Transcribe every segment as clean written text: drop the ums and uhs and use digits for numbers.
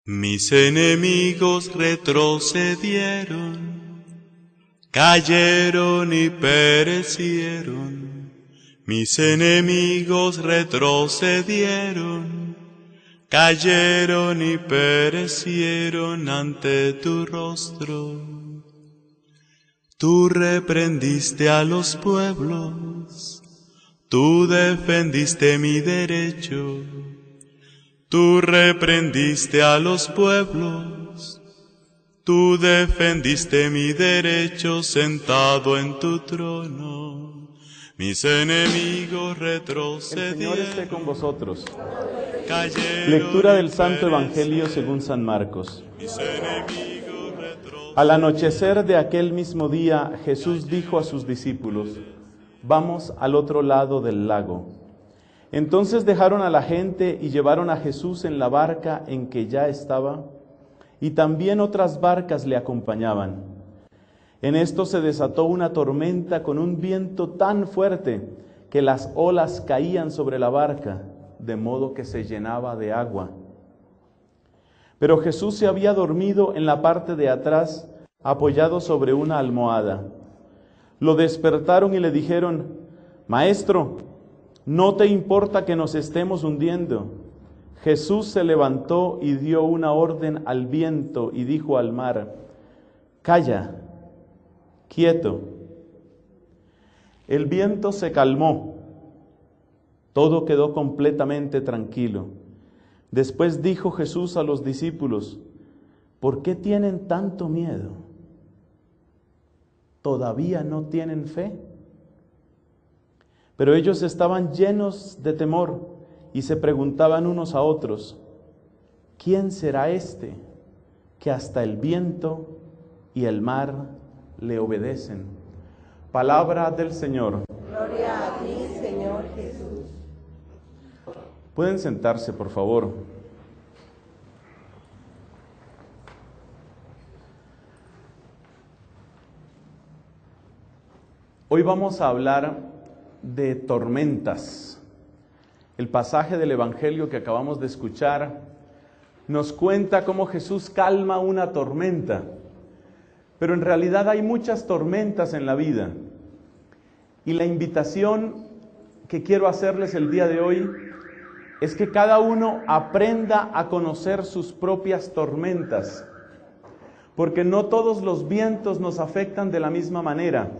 Mis enemigos retrocedieron, cayeron y perecieron. Mis enemigos retrocedieron, cayeron y perecieron ante tu rostro. Tú reprendiste a los pueblos, tú defendiste mi derecho. Tú reprendiste a los pueblos, tú defendiste mi derecho sentado en tu trono. Mis enemigos retrocedieron. El Señor esté con vosotros. Cayeron. Lectura del Santo Evangelio según San Marcos. Mis enemigos retrocedieron. Al anochecer de aquel mismo día, Jesús dijo a sus discípulos: vamos al otro lado del lago. Entonces dejaron a la gente y llevaron a Jesús en la barca en que ya estaba, y también otras barcas le acompañaban. En esto se desató una tormenta con un viento tan fuerte que las olas caían sobre la barca, de modo que se llenaba de agua. Pero Jesús se había dormido en la parte de atrás, apoyado sobre una almohada. Lo despertaron y le dijeron: Maestro, ¿no te importa que nos estemos hundiendo? Jesús se levantó y dio una orden al viento y dijo al mar: calla, quieto. El viento se calmó, todo quedó completamente tranquilo. Después dijo Jesús a los discípulos: ¿por qué tienen tanto miedo? ¿Todavía no tienen fe? Pero ellos estaban llenos de temor y se preguntaban unos a otros: ¿quién será este que hasta el viento y el mar le obedecen? Palabra del Señor. Gloria a ti, Señor Jesús. Pueden sentarse, por favor. Hoy vamos a hablar de tormentas. El pasaje del Evangelio que acabamos de escuchar nos cuenta cómo Jesús calma una tormenta, pero en realidad hay muchas tormentas en la vida. Y la invitación que quiero hacerles el día de hoy es que cada uno aprenda a conocer sus propias tormentas, porque no todos los vientos nos afectan de la misma manera.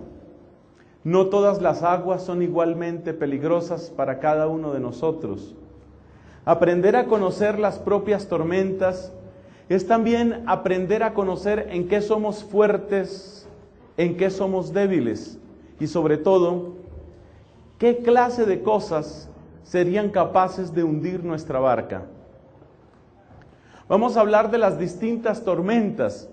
No todas las aguas son igualmente peligrosas para cada uno de nosotros. Aprender a conocer las propias tormentas es también aprender a conocer en qué somos fuertes, en qué somos débiles y sobre todo, qué clase de cosas serían capaces de hundir nuestra barca. Vamos a hablar de las distintas tormentas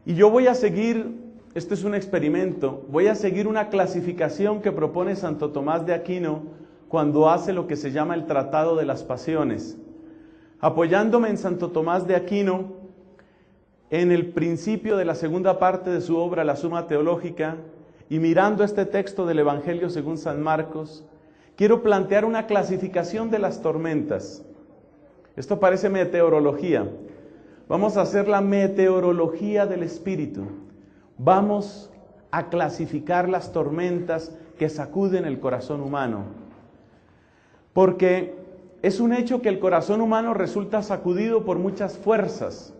y yo voy a seguir. Este es un experimento. Voy a seguir una clasificación que propone Santo Tomás de Aquino cuando hace lo que se llama el Tratado de las Pasiones. Apoyándome en Santo Tomás de Aquino, en el principio de la segunda parte de su obra, la Suma Teológica, y mirando este texto del Evangelio según San Marcos, quiero plantear una clasificación de las tormentas. Esto parece meteorología. Vamos a hacer la meteorología del Espíritu. Vamos a clasificar las tormentas que sacuden el corazón humano. Porque es un hecho que el corazón humano resulta sacudido por muchas fuerzas.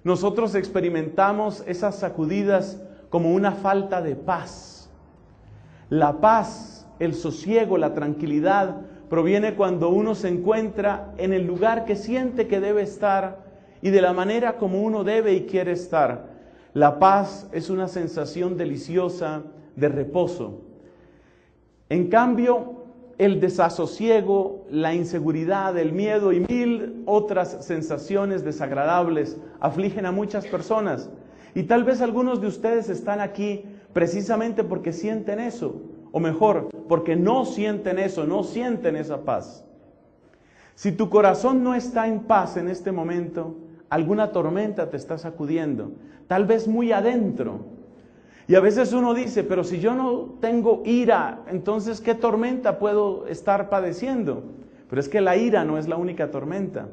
Nosotros experimentamos esas sacudidas como una falta de paz. La paz, el sosiego, la tranquilidad proviene cuando uno se encuentra en el lugar que siente que debe estar y de la manera como uno debe y quiere estar. La paz es una sensación deliciosa de reposo. En cambio, el desasosiego, la inseguridad, el miedo y mil otras sensaciones desagradables afligen a muchas personas. Y tal vez algunos de ustedes están aquí precisamente porque sienten eso, o mejor, porque no sienten eso, no sienten esa paz. Si tu corazón no está en paz en este momento, alguna tormenta te está sacudiendo, tal vez muy adentro. Y a veces uno dice, pero si yo no tengo ira, entonces ¿qué tormenta puedo estar padeciendo? Pero es que la ira no es la única tormenta.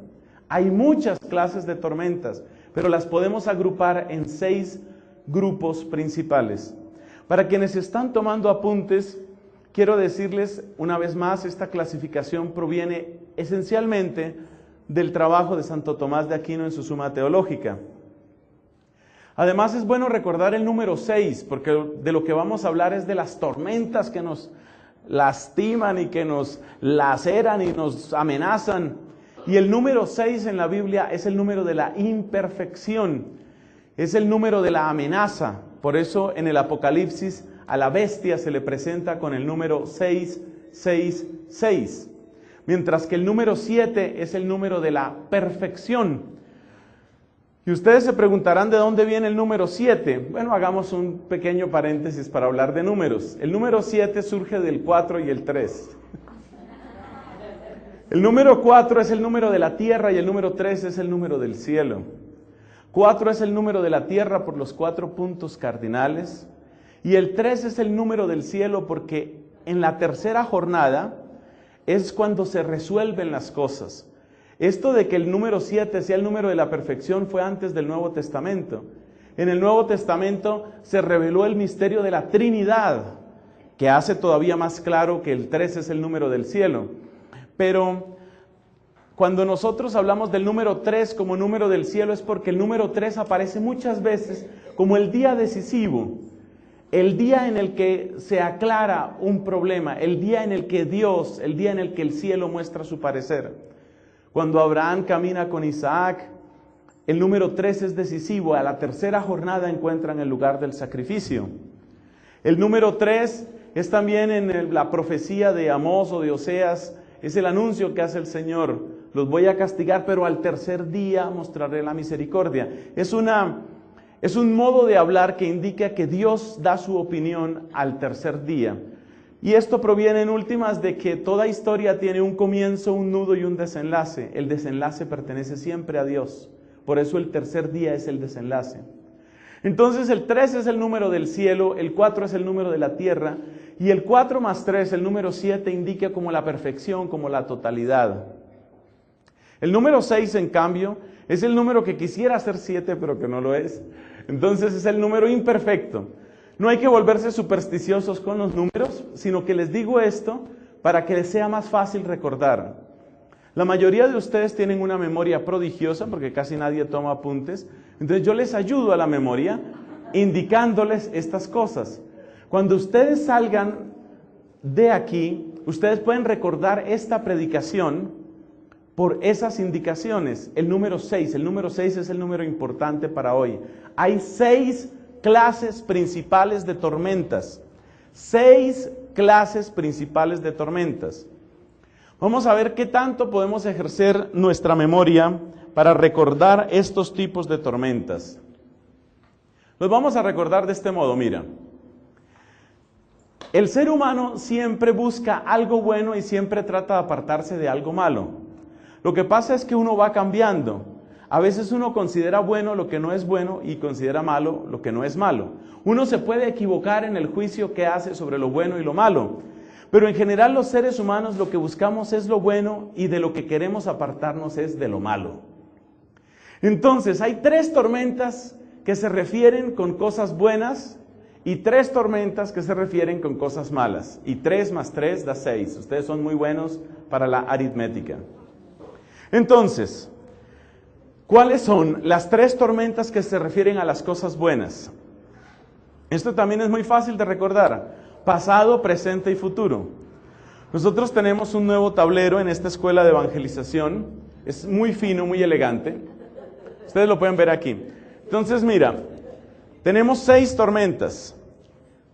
Hay muchas clases de tormentas, pero las podemos agrupar en 6 grupos principales. Para quienes están tomando apuntes, quiero decirles una vez más, esta clasificación proviene esencialmente del trabajo de Santo Tomás de Aquino en su Suma Teológica. Además es bueno recordar el número 6, porque de lo que vamos a hablar es de las tormentas que nos lastiman y que nos laceran y nos amenazan. Y el número 6 en la Biblia es el número de la imperfección, es el número de la amenaza. Por eso en el Apocalipsis a la bestia se le presenta con el número 666, mientras que el número 7 es el número de la perfección. Y ustedes se preguntarán de dónde viene el número 7. Bueno, hagamos un pequeño paréntesis para hablar de números. El número 7 surge del 4 y el 3. El número 4 es el número de la tierra y el número 3 es el número del cielo. 4 es el número de la tierra por los 4 puntos cardinales y el 3 es el número del cielo porque en la tercera jornada es cuando se resuelven las cosas. Esto de que el número 7 sea el número de la perfección fue antes del Nuevo Testamento. En el Nuevo Testamento se reveló el misterio de la Trinidad, que hace todavía más claro que el 3 es el número del cielo. Pero cuando nosotros hablamos del número 3 como número del cielo es porque el número 3 aparece muchas veces como el día decisivo, el día en el que se aclara un problema, el día en el que Dios, el día en el que el cielo muestra su parecer. Cuando Abraham camina con Isaac, el número 3 es decisivo, a la tercera jornada encuentran el lugar del sacrificio. El número 3 es también en la profecía de Amós o de Oseas, es el anuncio que hace el Señor, los voy a castigar, pero al tercer día mostraré la misericordia. Es un modo de hablar que indica que Dios da su opinión al tercer día. Y esto proviene en últimas de que toda historia tiene un comienzo, un nudo y un desenlace. El desenlace pertenece siempre a Dios. Por eso el tercer día es el desenlace. Entonces el 3 es el número del cielo, el 4 es el número de la tierra, y el 4 más 3, el número 7, indica como la perfección, como la totalidad. El número 6, en cambio, es el número que quisiera ser 7, pero que no lo es. Entonces es el número imperfecto. No hay que volverse supersticiosos con los números, sino que les digo esto para que les sea más fácil recordar. La mayoría de ustedes tienen una memoria prodigiosa, porque casi nadie toma apuntes. Entonces yo les ayudo a la memoria, indicándoles estas cosas. Cuando ustedes salgan de aquí, ustedes pueden recordar esta predicación por esas indicaciones. El número 6 es el número importante para hoy. Hay 6 clases principales de tormentas. 6 clases principales de tormentas. Vamos a ver qué tanto podemos ejercer nuestra memoria para recordar estos tipos de tormentas. Los vamos a recordar de este modo, mira. El ser humano siempre busca algo bueno y siempre trata de apartarse de algo malo. Lo que pasa es que uno va cambiando. A veces uno considera bueno lo que no es bueno y considera malo lo que no es malo. Uno se puede equivocar en el juicio que hace sobre lo bueno y lo malo. Pero en general los seres humanos lo que buscamos es lo bueno y de lo que queremos apartarnos es de lo malo. Entonces hay 3 tormentas que se refieren con cosas buenas y 3 tormentas que se refieren con cosas malas. Y 3 más 3 da 6. Ustedes son muy buenos para la aritmética. Entonces, ¿cuáles son las 3 tormentas que se refieren a las cosas buenas? Esto también es muy fácil de recordar. Pasado, presente y futuro. Nosotros tenemos un nuevo tablero en esta escuela de evangelización. Es muy fino, muy elegante. Ustedes lo pueden ver aquí. Entonces, mira, tenemos 6 tormentas.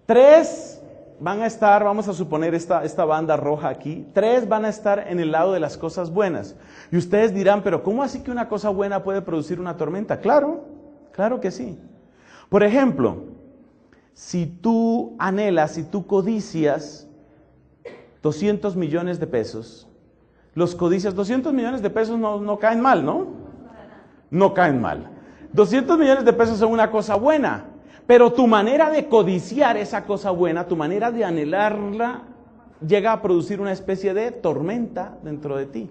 3 van a estar, vamos a suponer esta banda roja aquí. 3 van a estar en el lado de las cosas buenas. Y ustedes dirán, pero ¿cómo así que una cosa buena puede producir una tormenta? Claro, claro que sí. Por ejemplo, si tú anhelas, si tú codicias 200 millones de pesos, los codicias, 200 millones de pesos no caen mal, ¿no? No caen mal. 200 millones de pesos son una cosa buena, pero tu manera de codiciar esa cosa buena, tu manera de anhelarla, llega a producir una especie de tormenta dentro de ti.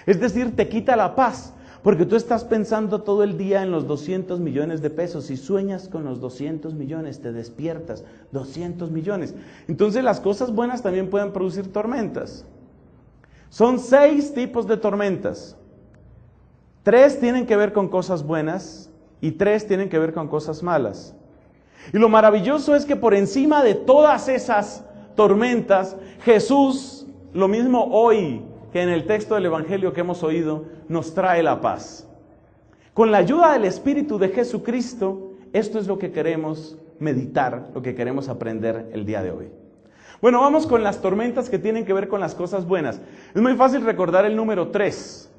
Es decir, te quita la paz, Porque tú estás pensando todo el día en los 200 millones de pesos y sueñas con los 200 millones, te despiertas, 200 millones. Entonces las cosas buenas también pueden producir tormentas. Son 6 tipos de tormentas. 3 tienen que ver con cosas buenas y 3 tienen que ver con cosas malas. Y lo maravilloso es que por encima de todas esas tormentas, Jesús, lo mismo hoy que en el texto del Evangelio que hemos oído, nos trae la paz. Con la ayuda del Espíritu de Jesucristo, esto es lo que queremos meditar, lo que queremos aprender el día de hoy. Bueno, vamos con las tormentas que tienen que ver con las cosas buenas. Es muy fácil recordar el número 3.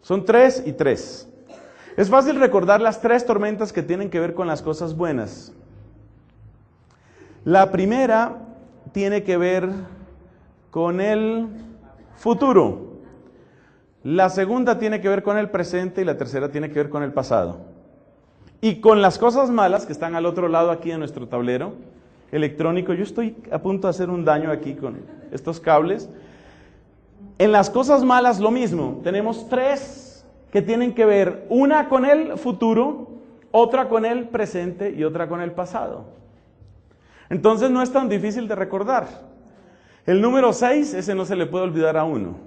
Son 3 y 3. Es fácil recordar las 3 tormentas que tienen que ver con las cosas buenas. La primera tiene que ver con el futuro. La segunda tiene que ver con el presente y la tercera tiene que ver con el pasado. Y con las cosas malas que están al otro lado aquí en nuestro tablero electrónico, yo estoy a punto de hacer un daño aquí con estos cables. En las cosas malas lo mismo, tenemos 3 que tienen que ver, una con el futuro, otra con el presente y otra con el pasado. Entonces no es tan difícil de recordar. El número 6, ese no se le puede olvidar a uno.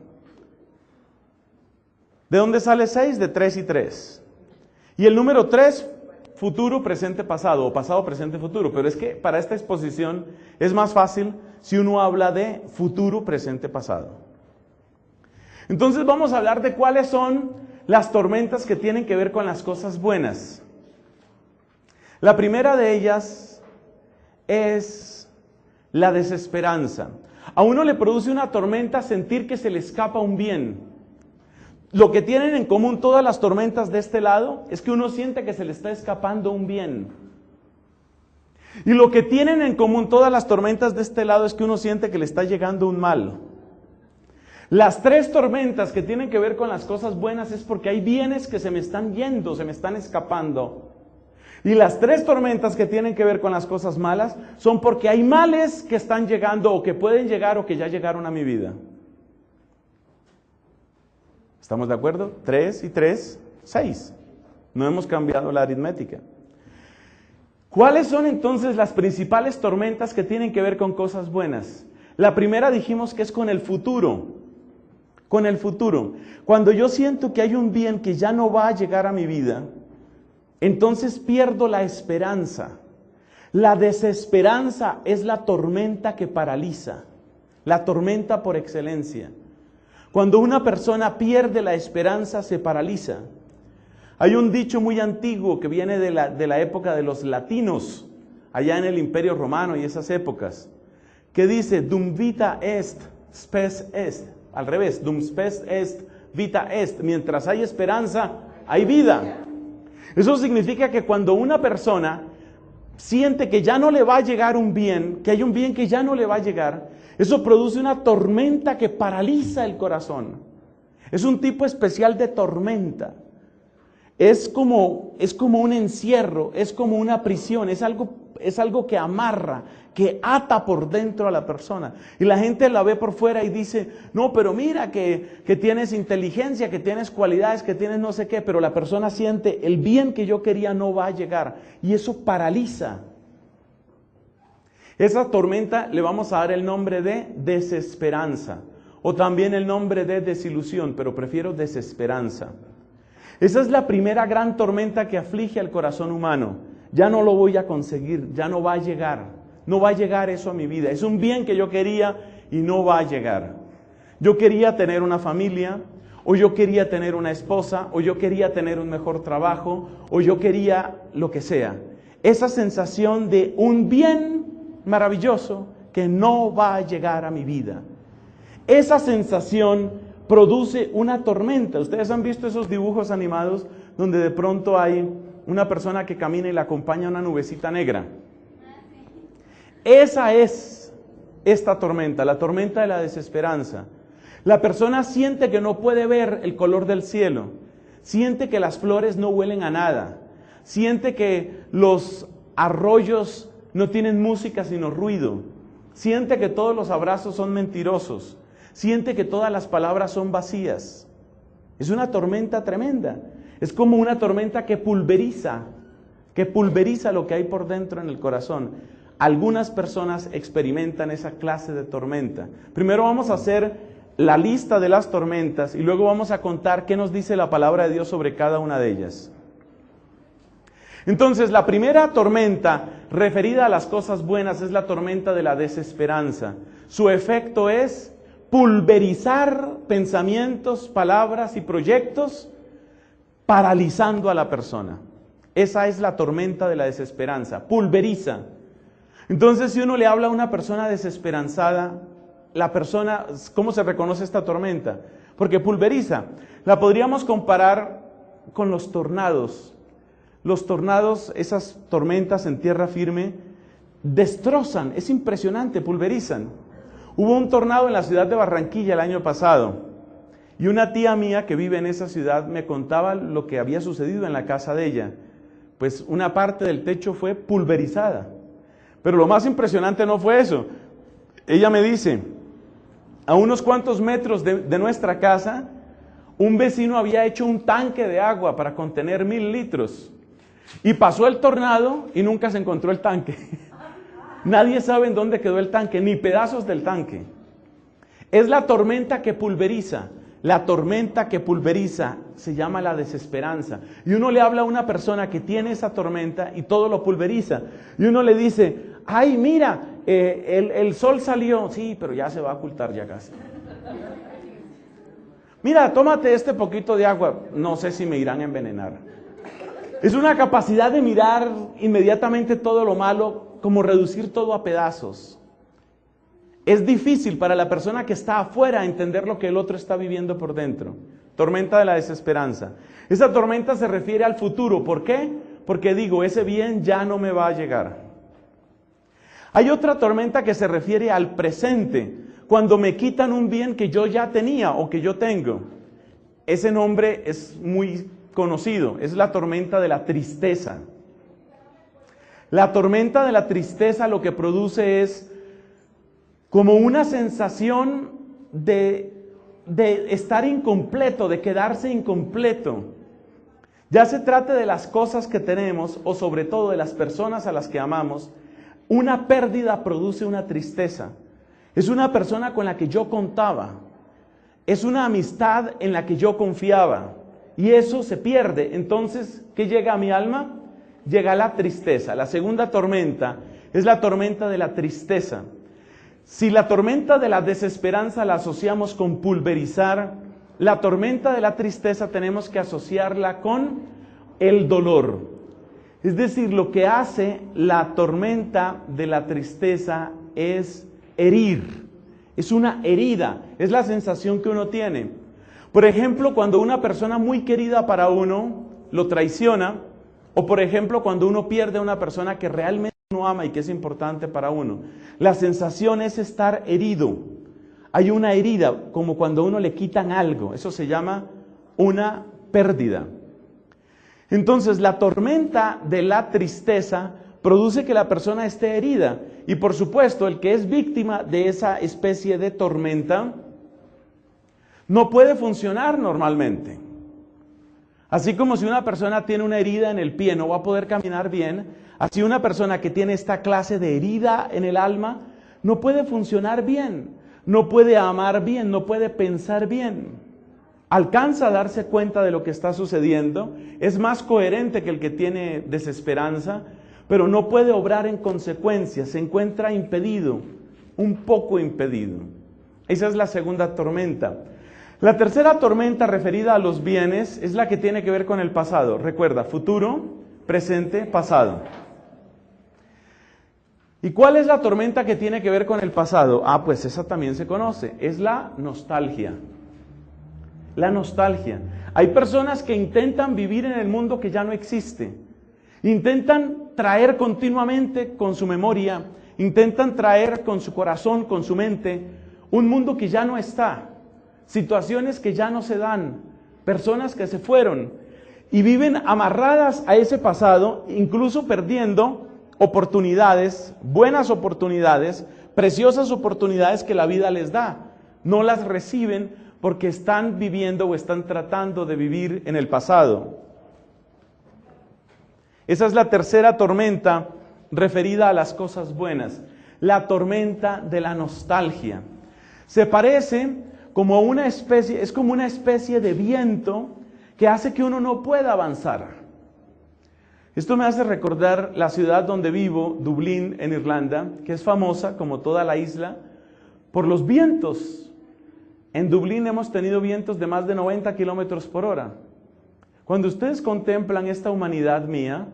¿De dónde sale 6? De 3 y 3. Y el número 3, futuro, presente, pasado, o pasado, presente, futuro. Pero es que para esta exposición es más fácil si uno habla de futuro, presente, pasado. Entonces vamos a hablar de cuáles son las tormentas que tienen que ver con las cosas buenas. La primera de ellas es la desesperanza. A uno le produce una tormenta sentir que se le escapa un bien. Lo que tienen en común todas las tormentas de este lado es que uno siente que se le está escapando un bien. Y lo que tienen en común todas las tormentas de este lado es que uno siente que le está llegando un mal. Las 3 tormentas que tienen que ver con las cosas buenas es porque hay bienes que se me están yendo, se me están escapando. Y las 3 tormentas que tienen que ver con las cosas malas son porque hay males que están llegando o que pueden llegar o que ya llegaron a mi vida. ¿Estamos de acuerdo? 3 y 3, 6. No hemos cambiado la aritmética. ¿Cuáles son entonces las principales tormentas que tienen que ver con cosas buenas? La primera dijimos que es con el futuro. Con el futuro. Cuando yo siento que hay un bien que ya no va a llegar a mi vida, entonces pierdo la esperanza. La desesperanza es la tormenta que paraliza, la tormenta por excelencia. Cuando una persona pierde la esperanza, se paraliza. Hay un dicho muy antiguo que viene de la época de los latinos, allá en el Imperio Romano y esas épocas, que dice, dum vita est, spes est. Al revés, dum spes est, vita est. Mientras hay esperanza, hay vida. Eso significa que cuando una persona siente que ya no le va a llegar un bien, que hay un bien que ya no le va a llegar, eso produce una tormenta que paraliza el corazón. Es un tipo especial de tormenta. Es como un encierro, es como una prisión, es algo que amarra, que ata por dentro a la persona. Y la gente la ve por fuera y dice, no, pero mira que tienes inteligencia, que tienes cualidades, que tienes no sé qué, pero la persona siente, el bien que yo quería no va a llegar. Y eso paraliza. Esa tormenta le vamos a dar el nombre de desesperanza, o también el nombre de desilusión, pero prefiero desesperanza. Esa es la primera gran tormenta que aflige al corazón humano. Ya no lo voy a conseguir, ya no va a llegar. No va a llegar eso a mi vida. Es un bien que yo quería y no va a llegar. Yo quería tener una familia, o yo quería tener una esposa, o yo quería tener un mejor trabajo, o yo quería lo que sea. Esa sensación de un bien maravilloso que no va a llegar a mi vida. Esa sensación produce una tormenta. Ustedes han visto esos dibujos animados donde de pronto hay una persona que camina y le acompaña una nubecita negra. Esa es esta tormenta, la tormenta de la desesperanza. La persona siente que no puede ver el color del cielo, siente que las flores no huelen a nada, siente que los arroyos no tienen música sino ruido, siente que todos los abrazos son mentirosos, siente que todas las palabras son vacías. Es una tormenta tremenda. Es como una tormenta que pulveriza lo que hay por dentro en el corazón. Algunas personas experimentan esa clase de tormenta. Primero vamos a hacer la lista de las tormentas y luego vamos a contar qué nos dice la palabra de Dios sobre cada una de ellas. Entonces, la primera tormenta referida a las cosas buenas es la tormenta de la desesperanza. Su efecto es pulverizar pensamientos, palabras y proyectos, paralizando a la persona. Esa es la tormenta de la desesperanza, pulveriza. Entonces, si uno le habla a una persona desesperanzada, la persona, ¿cómo se reconoce esta tormenta? Porque pulveriza. La podríamos comparar con los tornados. Los tornados, esas tormentas en tierra firme, destrozan, es impresionante, pulverizan. Hubo un tornado en la ciudad de Barranquilla el año pasado y una tía mía que vive en esa ciudad me contaba lo que había sucedido en la casa de ella. Pues una parte del techo fue pulverizada. Pero lo más impresionante no fue eso. Ella me dice, a unos cuantos metros de nuestra casa, un vecino había hecho un tanque de agua para contener 1000 litros. Y pasó el tornado y nunca se encontró el tanque. Nadie sabe en dónde quedó el tanque, ni pedazos del tanque. Es la tormenta que pulveriza. La tormenta que pulveriza se llama la desesperanza. Y uno le habla a una persona que tiene esa tormenta y todo lo pulveriza. Y uno le dice, ay, mira, el sol salió. Sí, pero ya se va a ocultar ya casi. Mira, tómate este poquito de agua. No sé si me irán a envenenar. Es una capacidad de mirar inmediatamente todo lo malo, como reducir todo a pedazos. Es difícil para la persona que está afuera entender lo que el otro está viviendo por dentro. Tormenta de la desesperanza. Esa tormenta se refiere al futuro. ¿Por qué? Porque digo, ese bien ya no me va a llegar. Hay otra tormenta que se refiere al presente, cuando me quitan un bien que yo ya tenía o que yo tengo. Ese nombre es muy conocido, es la tormenta de la tristeza. La tormenta de la tristeza lo que produce es como una sensación de estar incompleto, de quedarse incompleto. Ya se trate de las cosas que tenemos o sobre todo de las personas a las que amamos, una pérdida produce una tristeza. Es una persona con la que yo contaba, es una amistad en la que yo confiaba. Y eso se pierde. Entonces, ¿qué llega a mi alma? Llega la tristeza. La segunda tormenta es la tormenta de la tristeza. Si la tormenta de la desesperanza la asociamos con pulverizar, la tormenta de la tristeza tenemos que asociarla con el dolor. Es decir, lo que hace la tormenta de la tristeza es herir. Es una herida, es la sensación que uno tiene. Por ejemplo, cuando una persona muy querida para uno lo traiciona, o por ejemplo, cuando uno pierde a una persona que realmente uno ama y que es importante para uno, la sensación es estar herido. Hay una herida, como cuando a uno le quitan algo, eso se llama una pérdida. Entonces, la tormenta de la tristeza produce que la persona esté herida, y por supuesto, el que es víctima de esa especie de tormenta no puede funcionar normalmente. Así como si una persona tiene una herida en el pie, no va a poder caminar bien, así una persona que tiene esta clase de herida en el alma, no puede funcionar bien, no puede amar bien, no puede pensar bien. Alcanza a darse cuenta de lo que está sucediendo, es más coherente que el que tiene desesperanza, pero no puede obrar en consecuencia, se encuentra impedido, un poco impedido. Esa es la segunda tormenta. La tercera tormenta referida a los bienes es la que tiene que ver con el pasado. Recuerda, futuro, presente, pasado. ¿Y cuál es la tormenta que tiene que ver con el pasado? Pues esa también se conoce, es la nostalgia. La nostalgia. Hay personas que intentan vivir en el mundo que ya no existe. Intentan traer continuamente con su memoria, intentan traer con su corazón, con su mente, un mundo que ya no está. Situaciones que ya no se dan, personas que se fueron y viven amarradas a ese pasado, incluso perdiendo oportunidades, buenas oportunidades, preciosas oportunidades que la vida les da. No las reciben porque están viviendo o están tratando de vivir en el pasado. Esa es la tercera tormenta referida a las cosas buenas, la tormenta de la nostalgia. Se parece como una especie, es como una especie de viento que hace que uno no pueda avanzar. Esto me hace recordar la ciudad donde vivo, Dublín, en Irlanda, que es famosa, como toda la isla, por los vientos. En Dublín hemos tenido vientos de más de 90 kilómetros por hora. Cuando ustedes contemplan esta humanidad mía,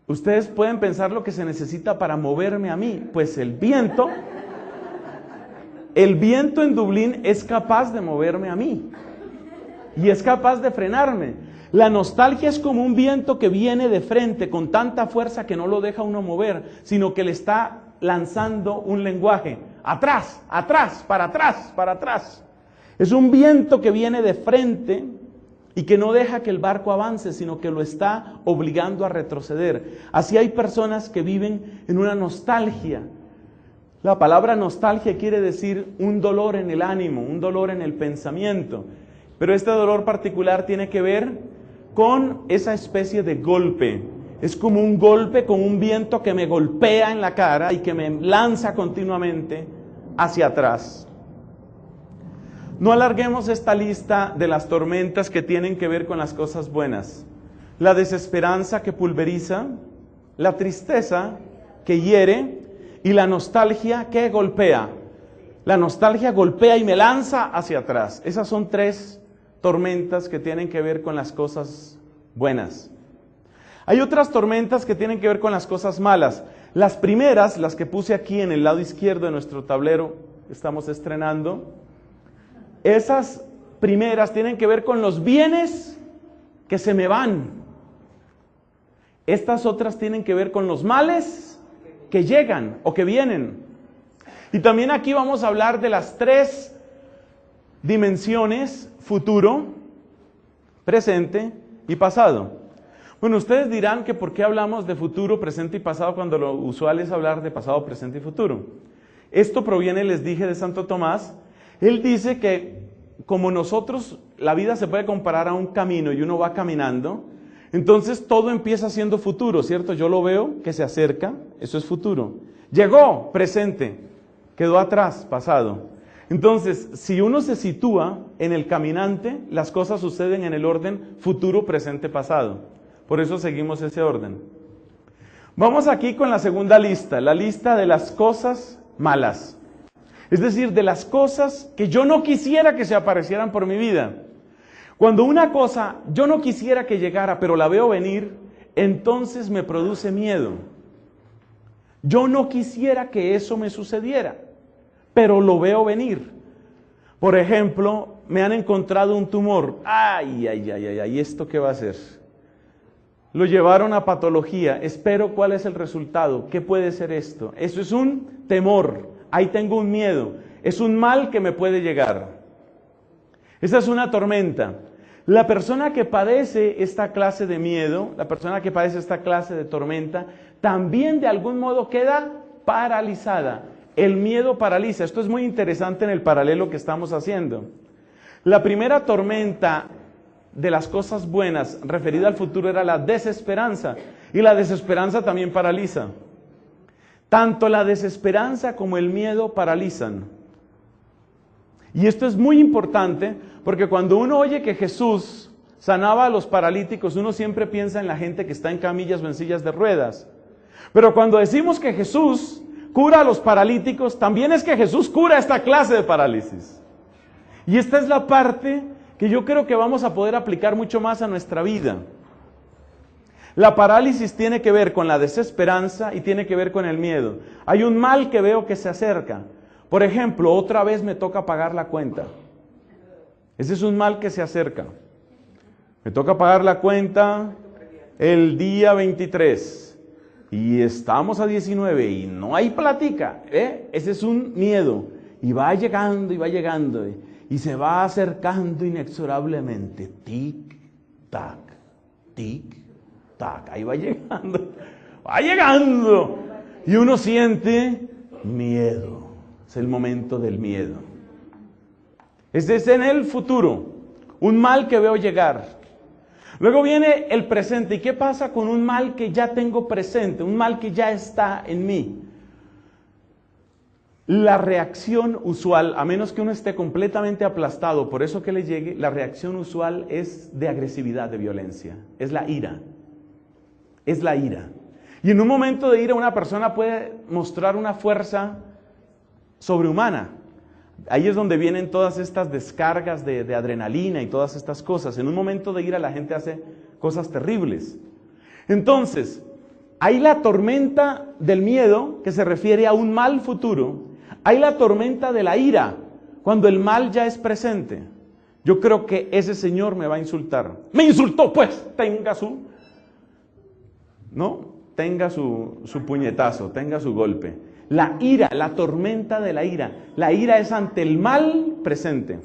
ustedes pueden pensar lo que se necesita para moverme a mí. Pues el viento en Dublín es capaz de moverme a mí. Y es capaz de frenarme. La nostalgia es como un viento que viene de frente con tanta fuerza que no lo deja uno mover, sino que le está lanzando un lenguaje. Atrás, atrás, para atrás, para atrás. Es un viento que viene de frente y que no deja que el barco avance, sino que lo está obligando a retroceder. Así hay personas que viven en una nostalgia. La palabra nostalgia quiere decir un dolor en el ánimo, un dolor en el pensamiento. Pero este dolor particular tiene que ver con esa especie de golpe. Es como un golpe con un viento que me golpea en la cara y que me lanza continuamente hacia atrás. No alarguemos esta lista de las tormentas que tienen que ver con las cosas buenas. La desesperanza que pulveriza, la tristeza que hiere y la nostalgia que golpea. La nostalgia golpea y me lanza hacia atrás. Esas son tres tormentas que tienen que ver con las cosas buenas. Hay otras tormentas que tienen que ver con las cosas malas. Las primeras, las que puse aquí en el lado izquierdo de nuestro tablero, que estamos estrenando, esas primeras tienen que ver con los bienes que se me van. Estas otras tienen que ver con los males que llegan o que vienen. Y también aquí vamos a hablar de las tres dimensiones: futuro, presente y pasado. Bueno, ustedes dirán que por qué hablamos de futuro, presente y pasado cuando lo usual es hablar de pasado, presente y futuro. Esto proviene, les dije, de Santo Tomás. Él dice que como nosotros, la vida se puede comparar a un camino y uno va caminando, entonces todo empieza siendo futuro, ¿cierto? Yo lo veo que se acerca, eso es futuro. Llegó, presente, quedó atrás, pasado. Entonces, si uno se sitúa en el caminante, las cosas suceden en el orden futuro, presente, pasado. Por eso seguimos ese orden. Vamos aquí con la segunda lista, la lista de las cosas malas. Es decir, de las cosas que yo no quisiera que se aparecieran por mi vida. Cuando una cosa yo no quisiera que llegara, pero la veo venir, entonces me produce miedo. Yo no quisiera que eso me sucediera, pero lo veo venir. Por ejemplo, me han encontrado un tumor. Ay, ¿esto qué va a ser? Lo llevaron a patología. Espero cuál es el resultado. ¿Qué puede ser esto? Eso es un temor. Ahí tengo un miedo. Es un mal que me puede llegar. Esa es una tormenta. La persona que padece esta clase de miedo, la persona que padece esta clase de tormenta, también de algún modo queda paralizada. El miedo paraliza. Esto es muy interesante en el paralelo que estamos haciendo. La primera tormenta de las cosas buenas referida al futuro era la desesperanza. Y la desesperanza también paraliza. Tanto la desesperanza como el miedo paralizan. Y esto es muy importante porque cuando uno oye que Jesús sanaba a los paralíticos, uno siempre piensa en la gente que está en camillas o en sillas de ruedas. Pero cuando decimos que Jesús cura a los paralíticos, también es que Jesús cura esta clase de parálisis. Y esta es la parte que yo creo que vamos a poder aplicar mucho más a nuestra vida. La parálisis tiene que ver con la desesperanza y tiene que ver con el miedo. Hay un mal que veo que se acerca. Por ejemplo, otra vez me toca pagar la cuenta. Ese es un mal que se acerca. Me toca pagar la cuenta el día 23 y estamos a 19 y no hay platica. Ese es un miedo y va llegando y se va acercando inexorablemente. Tic, tac, tic, tac. Ahí va llegando. Y uno siente miedo. Es el momento del miedo. Este es en el futuro, un mal que veo llegar. Luego viene el presente. ¿Y qué pasa con un mal que ya tengo presente? Un mal que ya está en mí. La reacción usual, a menos que uno esté completamente aplastado por eso que le llegue, la reacción usual es de agresividad, de violencia. Es la ira. Es la ira. Y en un momento de ira una persona puede mostrar una fuerza sobrehumana. Ahí es donde vienen todas estas descargas de adrenalina y todas estas cosas. En un momento de ira la gente hace cosas terribles. Entonces, hay la tormenta del miedo que se refiere a un mal futuro. Hay la tormenta de la ira, cuando el mal ya es presente. Yo creo que ese señor me va a insultar. ¡Me insultó! Pues tenga su... ¿no? Tenga su puñetazo, tenga su golpe. La ira, la tormenta de la ira. La ira es ante el mal presente.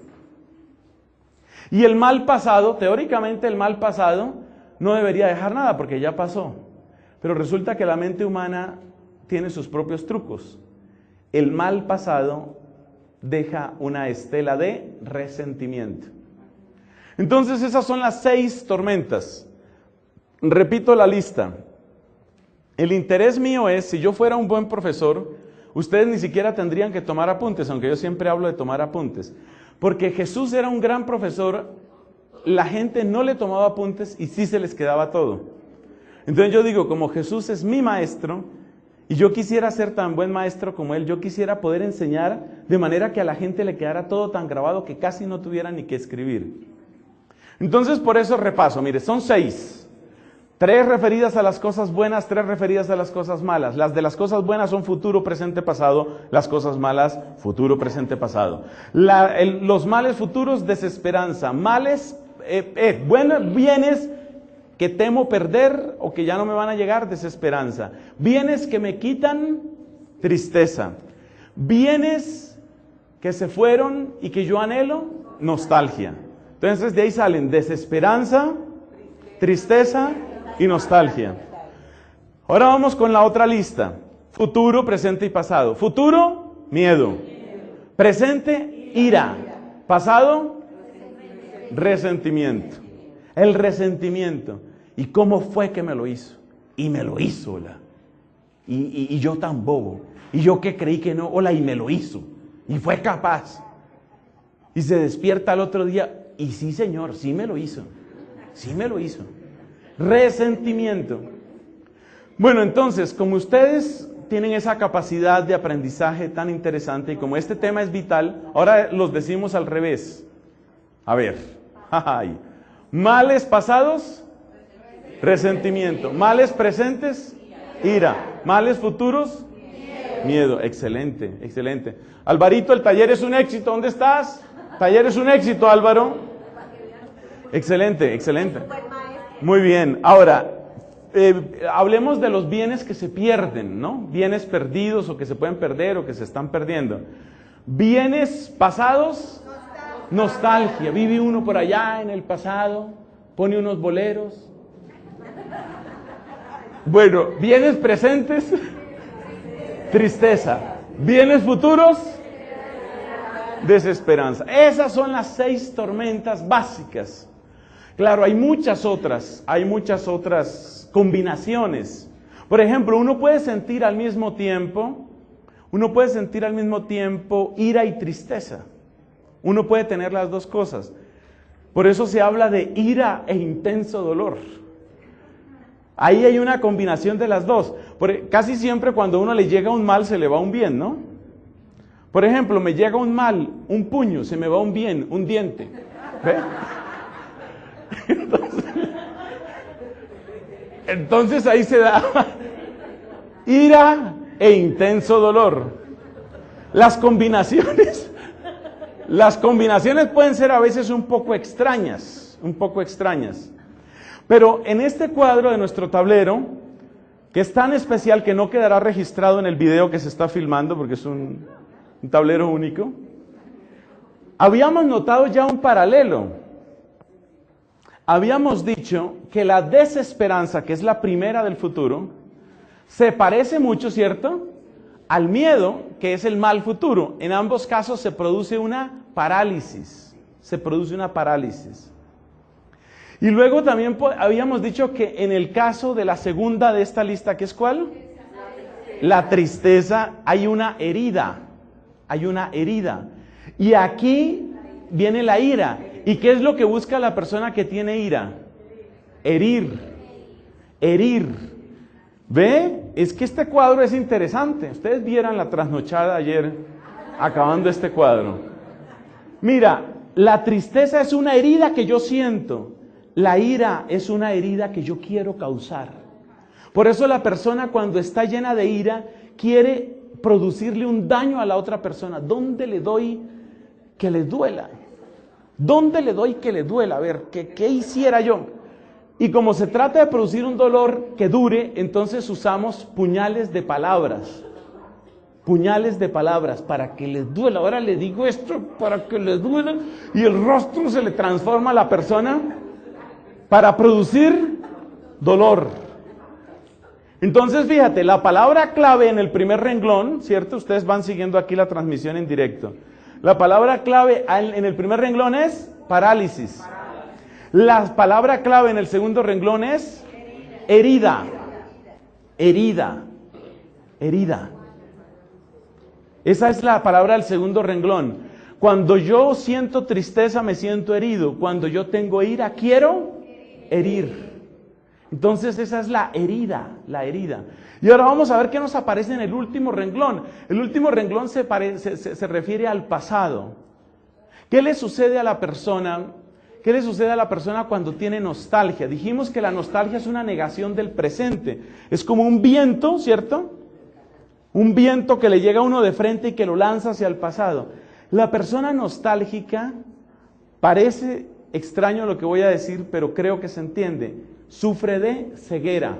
Y el mal pasado, teóricamente el mal pasado, no debería dejar nada porque ya pasó. Pero resulta que la mente humana tiene sus propios trucos. El mal pasado deja una estela de resentimiento. Entonces esas son las 6 tormentas. Repito la lista. El interés mío es, si yo fuera un buen profesor, ustedes ni siquiera tendrían que tomar apuntes, aunque yo siempre hablo de tomar apuntes. Porque Jesús era un gran profesor, la gente no le tomaba apuntes y sí se les quedaba todo. Entonces yo digo, como Jesús es mi maestro, y yo quisiera ser tan buen maestro como él, yo quisiera poder enseñar de manera que a la gente le quedara todo tan grabado que casi no tuviera ni que escribir. Entonces por eso repaso, mire, son 6. 3 referidas a las cosas buenas, 3 referidas a las cosas malas. Las de las cosas buenas son futuro, presente, pasado. Las cosas malas, futuro, presente, pasado. Los males futuros, desesperanza. Males, buenos, bienes que temo perder o que ya no me van a llegar, desesperanza. Bienes que me quitan, tristeza. Bienes que se fueron y que yo anhelo, nostalgia. Entonces de ahí salen desesperanza, tristeza y nostalgia. Ahora vamos con la otra lista. Futuro, presente y pasado. Futuro, miedo. Presente, ira. Pasado, resentimiento. El resentimiento. ¿Y cómo fue que me lo hizo? Y me lo hizo, hola. Y yo tan bobo. Y yo que creí que no, hola, y me lo hizo. Y fue capaz. Y se despierta al otro día. Y sí, señor, sí me lo hizo. Sí me lo hizo. Resentimiento. Bueno, entonces, como ustedes tienen esa capacidad de aprendizaje tan interesante y como este tema es vital, ahora los decimos al revés. A ver. Ay. Males pasados, resentimiento. Males presentes, ira. Males futuros, miedo. Excelente, excelente. Alvarito, el taller es un éxito. ¿Dónde estás? Taller es un éxito, Álvaro. Excelente, excelente. Muy bien. Ahora, hablemos de los bienes que se pierden, ¿no? Bienes perdidos o que se pueden perder o que se están perdiendo. Bienes pasados, nostalgia. Vive uno por allá en el pasado, pone unos boleros. Bueno, bienes presentes, tristeza. Bienes futuros, desesperanza. Esas son las 6 tormentas básicas. Claro, hay muchas otras combinaciones. Por ejemplo, uno puede sentir al mismo tiempo ira y tristeza. Uno puede tener las dos cosas. Por eso se habla de ira e intenso dolor. Ahí hay una combinación de las dos. Casi siempre cuando a uno le llega un mal se le va un bien, ¿no? Por ejemplo, me llega un mal, un puño, se me va un bien, un diente. ¿Ve? Entonces ahí se da ira e intenso dolor. Las combinaciones pueden ser a veces un poco extrañas. Pero en este cuadro de nuestro tablero, que es tan especial que no quedará registrado en el video que se está filmando porque es un tablero único, habíamos notado ya un paralelo. Habíamos dicho que la desesperanza, que es la primera del futuro, se parece mucho, ¿cierto?, al miedo, que es el mal futuro. En ambos casos se produce una parálisis. Y luego también habíamos dicho que en el caso de la segunda de esta lista, ¿qué es cuál? La tristeza, hay una herida. Hay una herida. Y aquí viene la ira. ¿Y qué es lo que busca la persona que tiene ira? Herir. Herir. ¿Ve? Es que este cuadro es interesante. Ustedes vieran la trasnochada ayer acabando este cuadro. Mira, la tristeza es una herida que yo siento. La ira es una herida que yo quiero causar. Por eso la persona cuando está llena de ira quiere producirle un daño a la otra persona. ¿Dónde le doy que le duela? ¿Dónde le doy que le duela? A ver, ¿qué hiciera yo? Y como se trata de producir un dolor que dure, entonces usamos puñales de palabras. Puñales de palabras para que le duela. Ahora le digo esto para que le duela y el rostro se le transforma a la persona para producir dolor. Entonces fíjate, la palabra clave en el primer renglón, ¿cierto? Ustedes van siguiendo aquí la transmisión en directo. La palabra clave en el primer renglón es parálisis. La palabra clave en el segundo renglón es herida. Herida. Herida. Esa es la palabra del segundo renglón. Cuando yo siento tristeza me siento herido. Cuando yo tengo ira quiero herir. Entonces esa es la herida, la herida. Y ahora vamos a ver qué nos aparece en el último renglón. El último renglón se refiere al pasado. ¿Qué le sucede a la persona? ¿Qué le sucede a la persona cuando tiene nostalgia? Dijimos que la nostalgia es una negación del presente. Es como un viento, ¿cierto? Un viento que le llega a uno de frente y que lo lanza hacia el pasado. La persona nostálgica, parece extraño lo que voy a decir, pero creo que se entiende. Sufre de ceguera.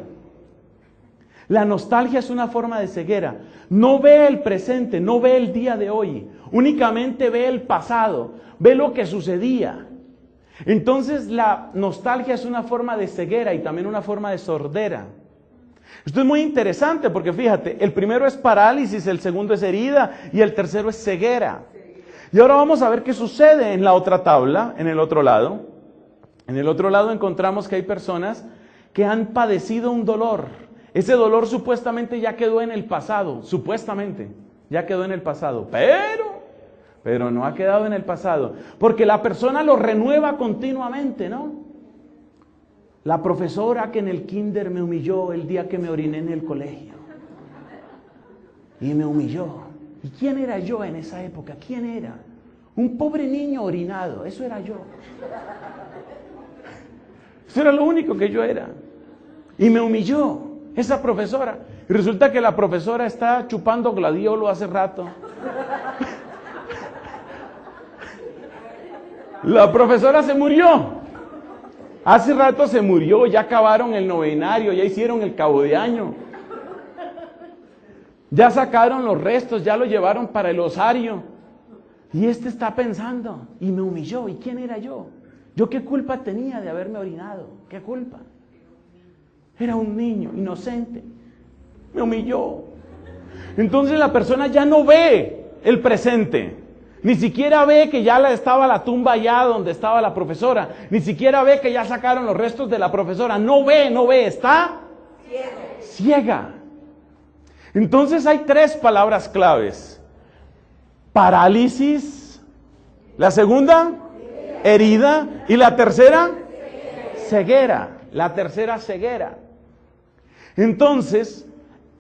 La nostalgia es una forma de ceguera. No ve el presente, no ve el día de hoy. Únicamente ve el pasado, ve lo que sucedía. Entonces la nostalgia es una forma de ceguera y también una forma de sordera. Esto es muy interesante porque fíjate, el primero es parálisis, el segundo es herida y el tercero es ceguera. Y ahora vamos a ver qué sucede en la otra tabla, en el otro lado. En el otro lado encontramos que hay personas que han padecido un dolor. Ese dolor supuestamente ya quedó en el pasado, supuestamente ya quedó en el pasado, pero no ha quedado en el pasado, porque la persona lo renueva continuamente, ¿no? La profesora que en el kinder me humilló el día que me oriné en el colegio. Y me humilló. ¿Y quién era yo en esa época? ¿Quién era? Un pobre niño orinado, eso era yo. Eso era lo único que yo era. Y me humilló esa profesora. Y resulta que la profesora está chupando gladiolo hace rato. La profesora se murió. Hace rato se murió, ya acabaron el novenario, ya hicieron el cabo de año. Ya sacaron los restos, ya lo llevaron para el osario. Y este está pensando, y me humilló. ¿Y quién era yo? ¿Yo qué culpa tenía de haberme orinado? ¿Qué culpa? Era un niño inocente. Me humilló. Entonces la persona ya no ve el presente. Ni siquiera ve que ya estaba la tumba allá donde estaba la profesora. Ni siquiera ve que ya sacaron los restos de la profesora. No ve, está ciega. Entonces hay tres palabras claves. Parálisis. La segunda, herida. Y la tercera, ceguera. La tercera, ceguera. Entonces,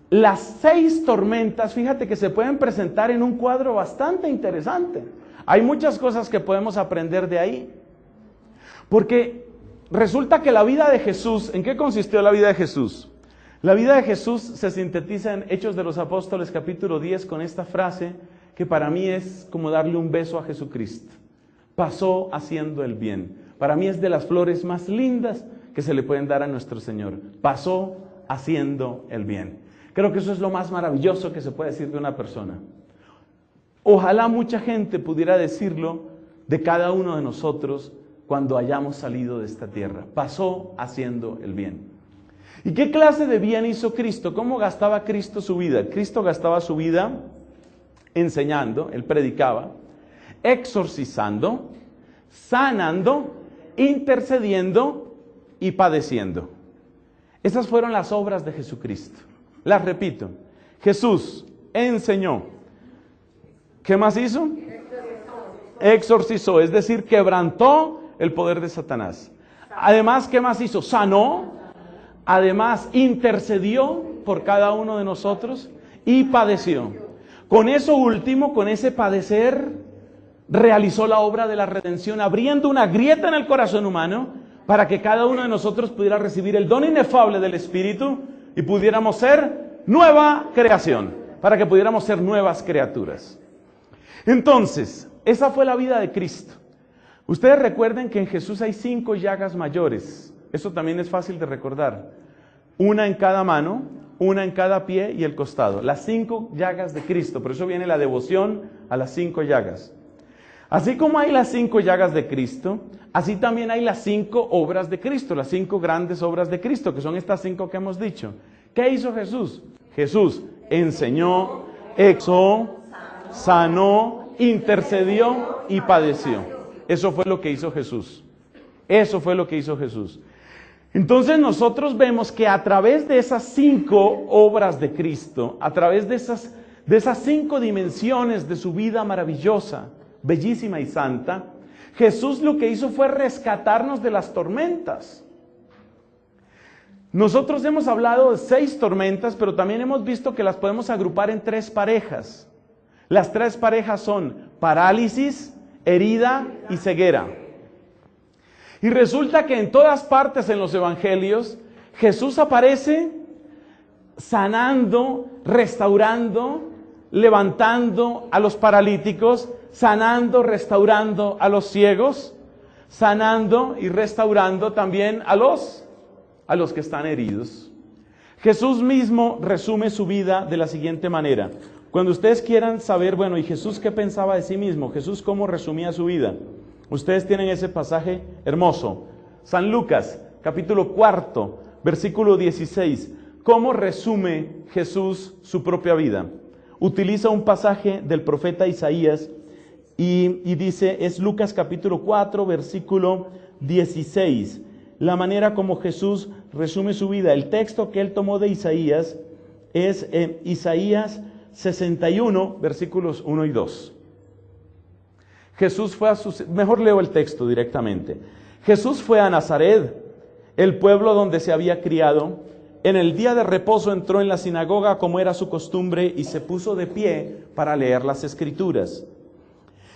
las 6 tormentas, fíjate que se pueden presentar en un cuadro bastante interesante. Hay muchas cosas que podemos aprender de ahí. Porque resulta que la vida de Jesús, ¿en qué consistió la vida de Jesús? La vida de Jesús se sintetiza en Hechos de los Apóstoles capítulo 10 con esta frase que para mí es como darle un beso a Jesucristo. Pasó haciendo el bien. Para mí es de las flores más lindas que se le pueden dar a nuestro Señor. Pasó haciendo el bien. Creo que eso es lo más maravilloso que se puede decir de una persona. Ojalá mucha gente pudiera decirlo de cada uno de nosotros cuando hayamos salido de esta tierra. Pasó haciendo el bien. ¿Y qué clase de bien hizo Cristo? ¿Cómo gastaba Cristo su vida? Cristo gastaba su vida enseñando, Él predicaba, exorcizando, sanando, intercediendo y padeciendo. Esas fueron las obras de Jesucristo. Las repito. Jesús enseñó. ¿Qué más hizo? Exorcizó, es decir, quebrantó el poder de Satanás. Además, ¿qué más hizo? Sanó. Además, intercedió por cada uno de nosotros y padeció. Con eso último, con ese padecer, realizó la obra de la redención, abriendo una grieta en el corazón humano para que cada uno de nosotros pudiera recibir el don inefable del Espíritu y pudiéramos ser nueva creación, para que pudiéramos ser nuevas criaturas. Entonces, esa fue la vida de Cristo. Ustedes recuerden que en Jesús hay 5 llagas mayores. Eso también es fácil de recordar. Una en cada mano, una en cada pie y el costado. Las 5 llagas de Cristo. Por eso viene la devoción a las 5 llagas. Así como hay las 5 llagas de Cristo, así también hay las 5 obras de Cristo, las 5 grandes obras de Cristo, que son estas 5 que hemos dicho. ¿Qué hizo Jesús? Jesús enseñó, exorcizó, sanó, intercedió y padeció. Eso fue lo que hizo Jesús. Eso fue lo que hizo Jesús. Entonces nosotros vemos que a través de esas 5 obras de Cristo, a través de esas 5 dimensiones de su vida maravillosa, bellísima y santa, Jesús lo que hizo fue rescatarnos de las tormentas. Nosotros hemos hablado de 6 tormentas, pero también hemos visto que las podemos agrupar en 3 parejas. Las 3 parejas son parálisis, herida y ceguera. Y resulta que en todas partes en los evangelios, Jesús aparece sanando, restaurando, levantando a los paralíticos, sanando, restaurando a los ciegos, sanando y restaurando también a los que están heridos. Jesús mismo resume su vida de la siguiente manera. Cuando ustedes quieran saber, bueno, ¿y Jesús qué pensaba de sí mismo? Jesús cómo resumía su vida. Ustedes tienen ese pasaje hermoso. San Lucas, capítulo 4, versículo 16. ¿Cómo resume Jesús su propia vida? Utiliza un pasaje del profeta Isaías y dice, es Lucas capítulo 4, versículo 16. La manera como Jesús resume su vida. El texto que él tomó de Isaías es Isaías 61, versículos 1 y 2. Jesús fue mejor leo el texto directamente. Jesús fue a Nazaret, el pueblo donde se había criado. En el día de reposo entró en la sinagoga como era su costumbre y se puso de pie para leer las Escrituras.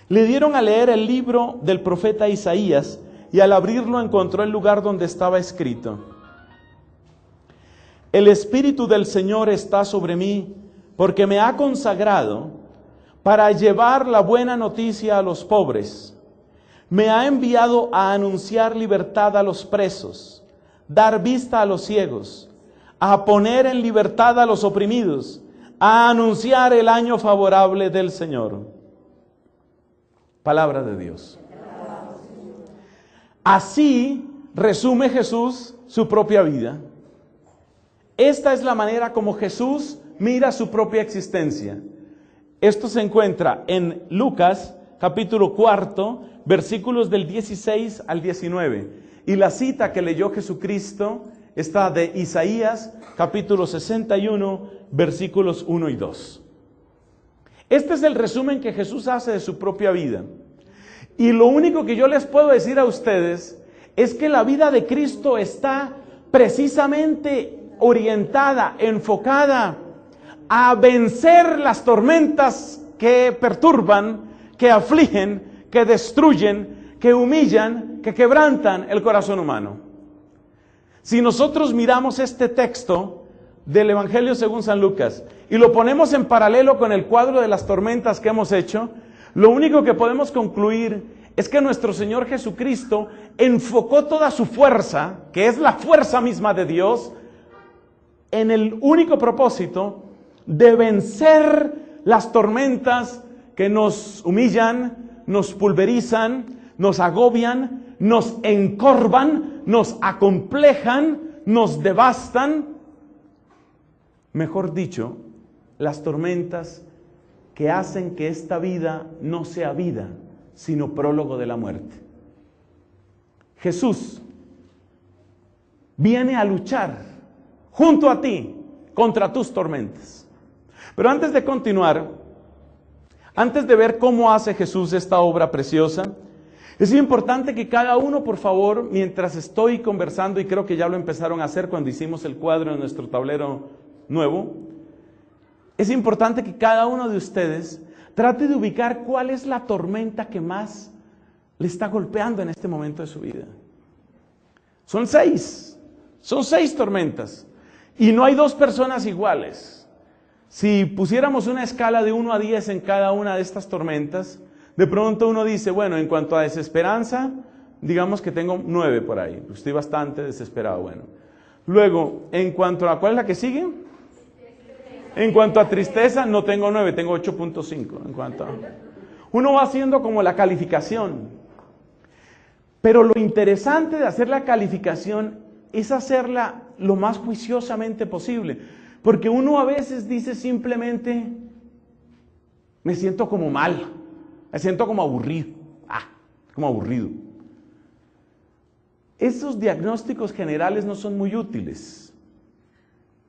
Le dieron a leer el libro del profeta Isaías y al abrirlo encontró el lugar donde estaba escrito: El Espíritu del Señor está sobre mí, porque me ha consagrado para llevar la buena noticia a los pobres. Me ha enviado a anunciar libertad a los presos, dar vista a los ciegos, a poner en libertad a los oprimidos, a anunciar el año favorable del Señor. Palabra de Dios. Así resume Jesús su propia vida. Esta es la manera como Jesús mira su propia existencia. Esto se encuentra en Lucas, capítulo 4, versículos del 16 al 19. Y la cita que leyó Jesucristo está de Isaías, capítulo 61, versículos 1 y 2. Este es el resumen que Jesús hace de su propia vida. Y lo único que yo les puedo decir a ustedes es que la vida de Cristo está precisamente orientada, enfocada a vencer las tormentas que perturban, que afligen, que destruyen, que humillan, que quebrantan el corazón humano. Si nosotros miramos este texto del Evangelio según San Lucas y lo ponemos en paralelo con el cuadro de las tormentas que hemos hecho, lo único que podemos concluir es que nuestro Señor Jesucristo enfocó toda su fuerza, que es la fuerza misma de Dios, en el único propósito de vencer las tormentas que nos humillan, nos pulverizan, nos agobian, nos encorvan, nos acomplejan, nos devastan. Mejor dicho, las tormentas que hacen que esta vida no sea vida, sino prólogo de la muerte. Jesús viene a luchar junto a ti contra tus tormentas. Pero antes de continuar, antes de ver cómo hace Jesús esta obra preciosa, es importante que cada uno, por favor, mientras estoy conversando, y creo que ya lo empezaron a hacer cuando hicimos el cuadro en nuestro tablero nuevo, es importante que cada uno de ustedes trate de ubicar cuál es la tormenta que más le está golpeando en este momento de su vida. Son 6 tormentas, y no hay 2 personas iguales. Si pusiéramos una escala de 1 a 10 en cada una de estas tormentas, de pronto uno dice, bueno, en cuanto a desesperanza, digamos que tengo 9 por ahí, estoy bastante desesperado, bueno. Luego, en cuanto a, ¿cuál es la que sigue? En cuanto a tristeza, no tengo 9, tengo 8.5. En cuanto a, uno va haciendo como la calificación. Pero lo interesante de hacer la calificación es hacerla lo más juiciosamente posible. Porque uno a veces dice simplemente, me siento como mal, me siento como aburrido. Como aburrido. Esos diagnósticos generales no son muy útiles.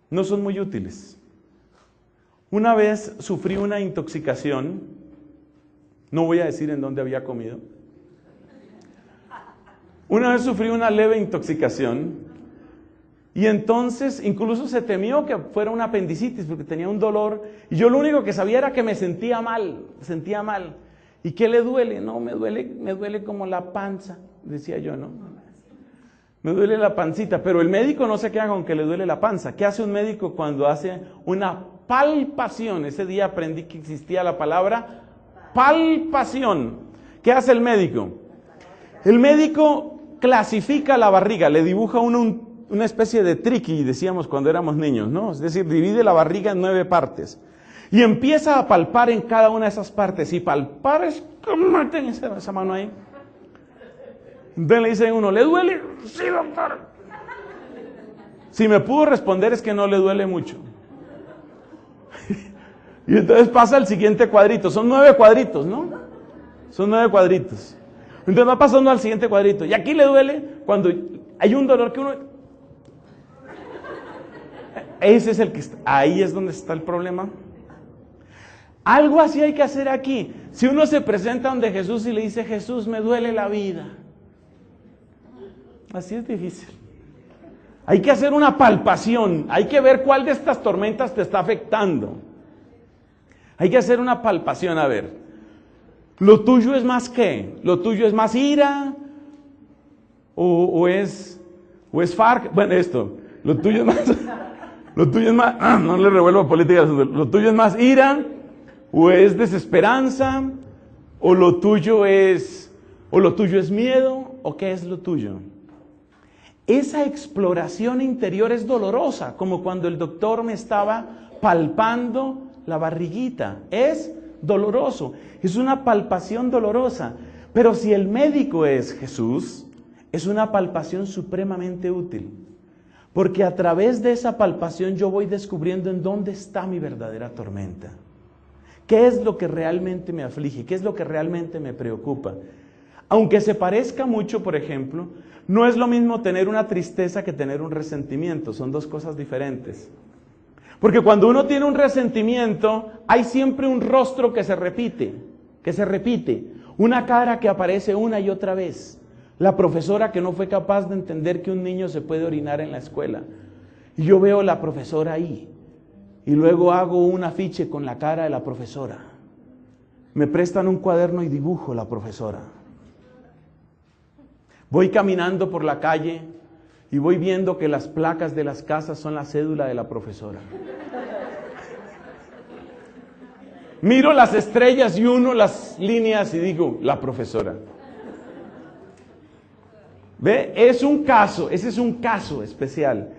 No son muy útiles. Una vez sufrí una intoxicación, no voy a decir en dónde había comido. Una vez sufrí una leve intoxicación y entonces incluso se temió que fuera una apendicitis porque tenía un dolor y yo lo único que sabía era que me sentía mal. ¿Y qué le duele? No, me duele como la panza, decía yo, ¿no? Me duele la pancita, pero el médico no se queda con que le duele la panza. ¿Qué hace un médico cuando hace una palpación? Ese día aprendí que existía la palabra palpación. ¿Qué hace el médico? El médico clasifica la barriga, le dibuja una especie de triqui, decíamos cuando éramos niños, ¿no? Es decir, divide la barriga en 9 partes. Y empieza a palpar en cada una de esas partes. Y palpar es como ten esa mano ahí. Entonces le dice a uno, ¿le duele? Sí, doctor. Si me pudo responder es que no le duele mucho. Y entonces pasa al siguiente cuadrito. Son 9 cuadritos, ¿no? Son 9 cuadritos. Entonces va pasando al siguiente cuadrito. Y aquí le duele cuando hay un dolor que uno... Ese es el que está... Ahí es donde está el problema. Algo así hay que hacer aquí. Si uno se presenta donde Jesús y le dice, Jesús, me duele la vida. Así es difícil. Hay que hacer una palpación. Hay que ver cuál de estas tormentas te está afectando. Hay que hacer una palpación, a ver. ¿Lo tuyo es más qué? ¿Lo tuyo es más ira? ¿O es FARC? Bueno, esto. ¿Lo tuyo es más... Lo tuyo es más... no le revuelvo política. ¿Lo tuyo es más ira? ¿O es desesperanza? ¿O lo tuyo es miedo? ¿O qué es lo tuyo? Esa exploración interior es dolorosa, como cuando el doctor me estaba palpando la barriguita. Es doloroso, es una palpación dolorosa. Pero si el médico es Jesús, es una palpación supremamente útil. Porque a través de esa palpación yo voy descubriendo en dónde está mi verdadera tormenta. ¿Qué es lo que realmente me aflige? ¿Qué es lo que realmente me preocupa? Aunque se parezca mucho, por ejemplo, no es lo mismo tener una tristeza que tener un resentimiento. Son 2 cosas diferentes. Porque cuando uno tiene un resentimiento, hay siempre un rostro que se repite. Una cara que aparece una y otra vez. La profesora que no fue capaz de entender que un niño se puede orinar en la escuela. Y yo veo a la profesora ahí. Y luego hago un afiche con la cara de la profesora. Me prestan un cuaderno y dibujo la profesora. Voy caminando por la calle y voy viendo que las placas de las casas son la cédula de la profesora. Miro las estrellas y uno las líneas y digo, la profesora. ¿Ve? Ese es un caso especial.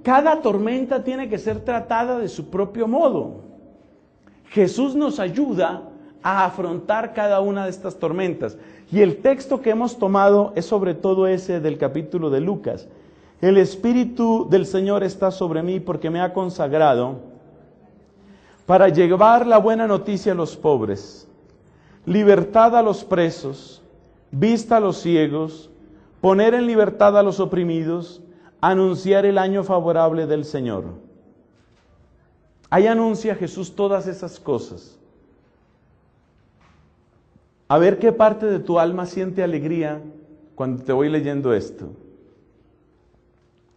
Cada tormenta tiene que ser tratada de su propio modo. Jesús nos ayuda a afrontar cada una de estas tormentas. Y el texto que hemos tomado es sobre todo ese del capítulo de Lucas. El Espíritu del Señor está sobre mí porque me ha consagrado para llevar la buena noticia a los pobres, libertad a los presos, vista a los ciegos, poner en libertad a los oprimidos, anunciar el año favorable del Señor. Ahí anuncia Jesús todas esas cosas. A ver qué parte de tu alma siente alegría cuando te voy leyendo esto.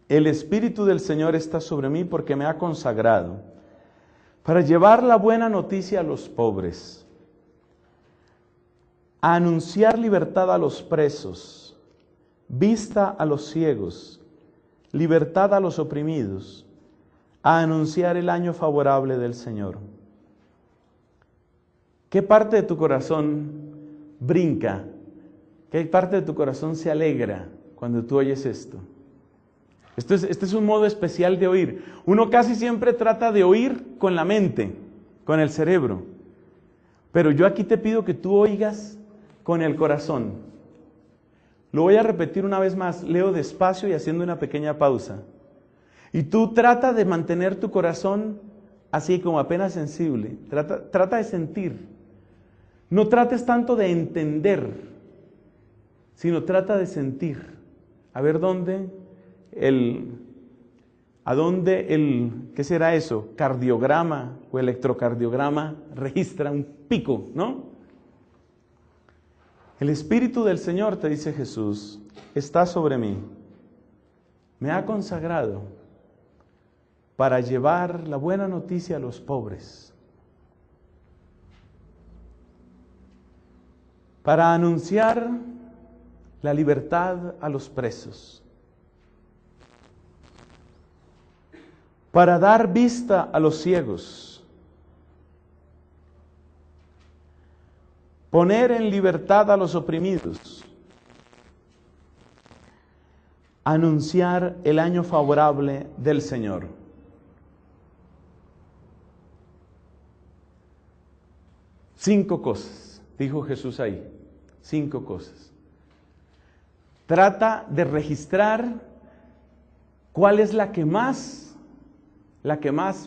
El Espíritu del Señor está sobre mí porque me ha consagrado para llevar la buena noticia a los pobres, a anunciar libertad a los presos, vista a los ciegos, libertad a los oprimidos, a anunciar el año favorable del Señor. ¿Qué parte de tu corazón brinca? ¿Qué parte de tu corazón se alegra cuando tú oyes esto? Este es un modo especial de oír. Uno casi siempre trata de oír con la mente, con el cerebro. Pero yo aquí te pido que tú oigas con el corazón. Lo voy a repetir una vez más, leo despacio y haciendo una pequeña pausa. Y tú trata de mantener tu corazón así como apenas sensible. Trata de sentir. No trates tanto de entender, sino trata de sentir. A ver ¿qué será eso? Cardiograma o electrocardiograma registra un pico, ¿no? El Espíritu del Señor, te dice Jesús, está sobre mí. Me ha consagrado para llevar la buena noticia a los pobres, para anunciar la libertad a los presos, para dar vista a los ciegos, poner en libertad a los oprimidos, anunciar el año favorable del Señor. Cinco cosas, dijo Jesús ahí, 5 cosas. Trata de registrar cuál es la que más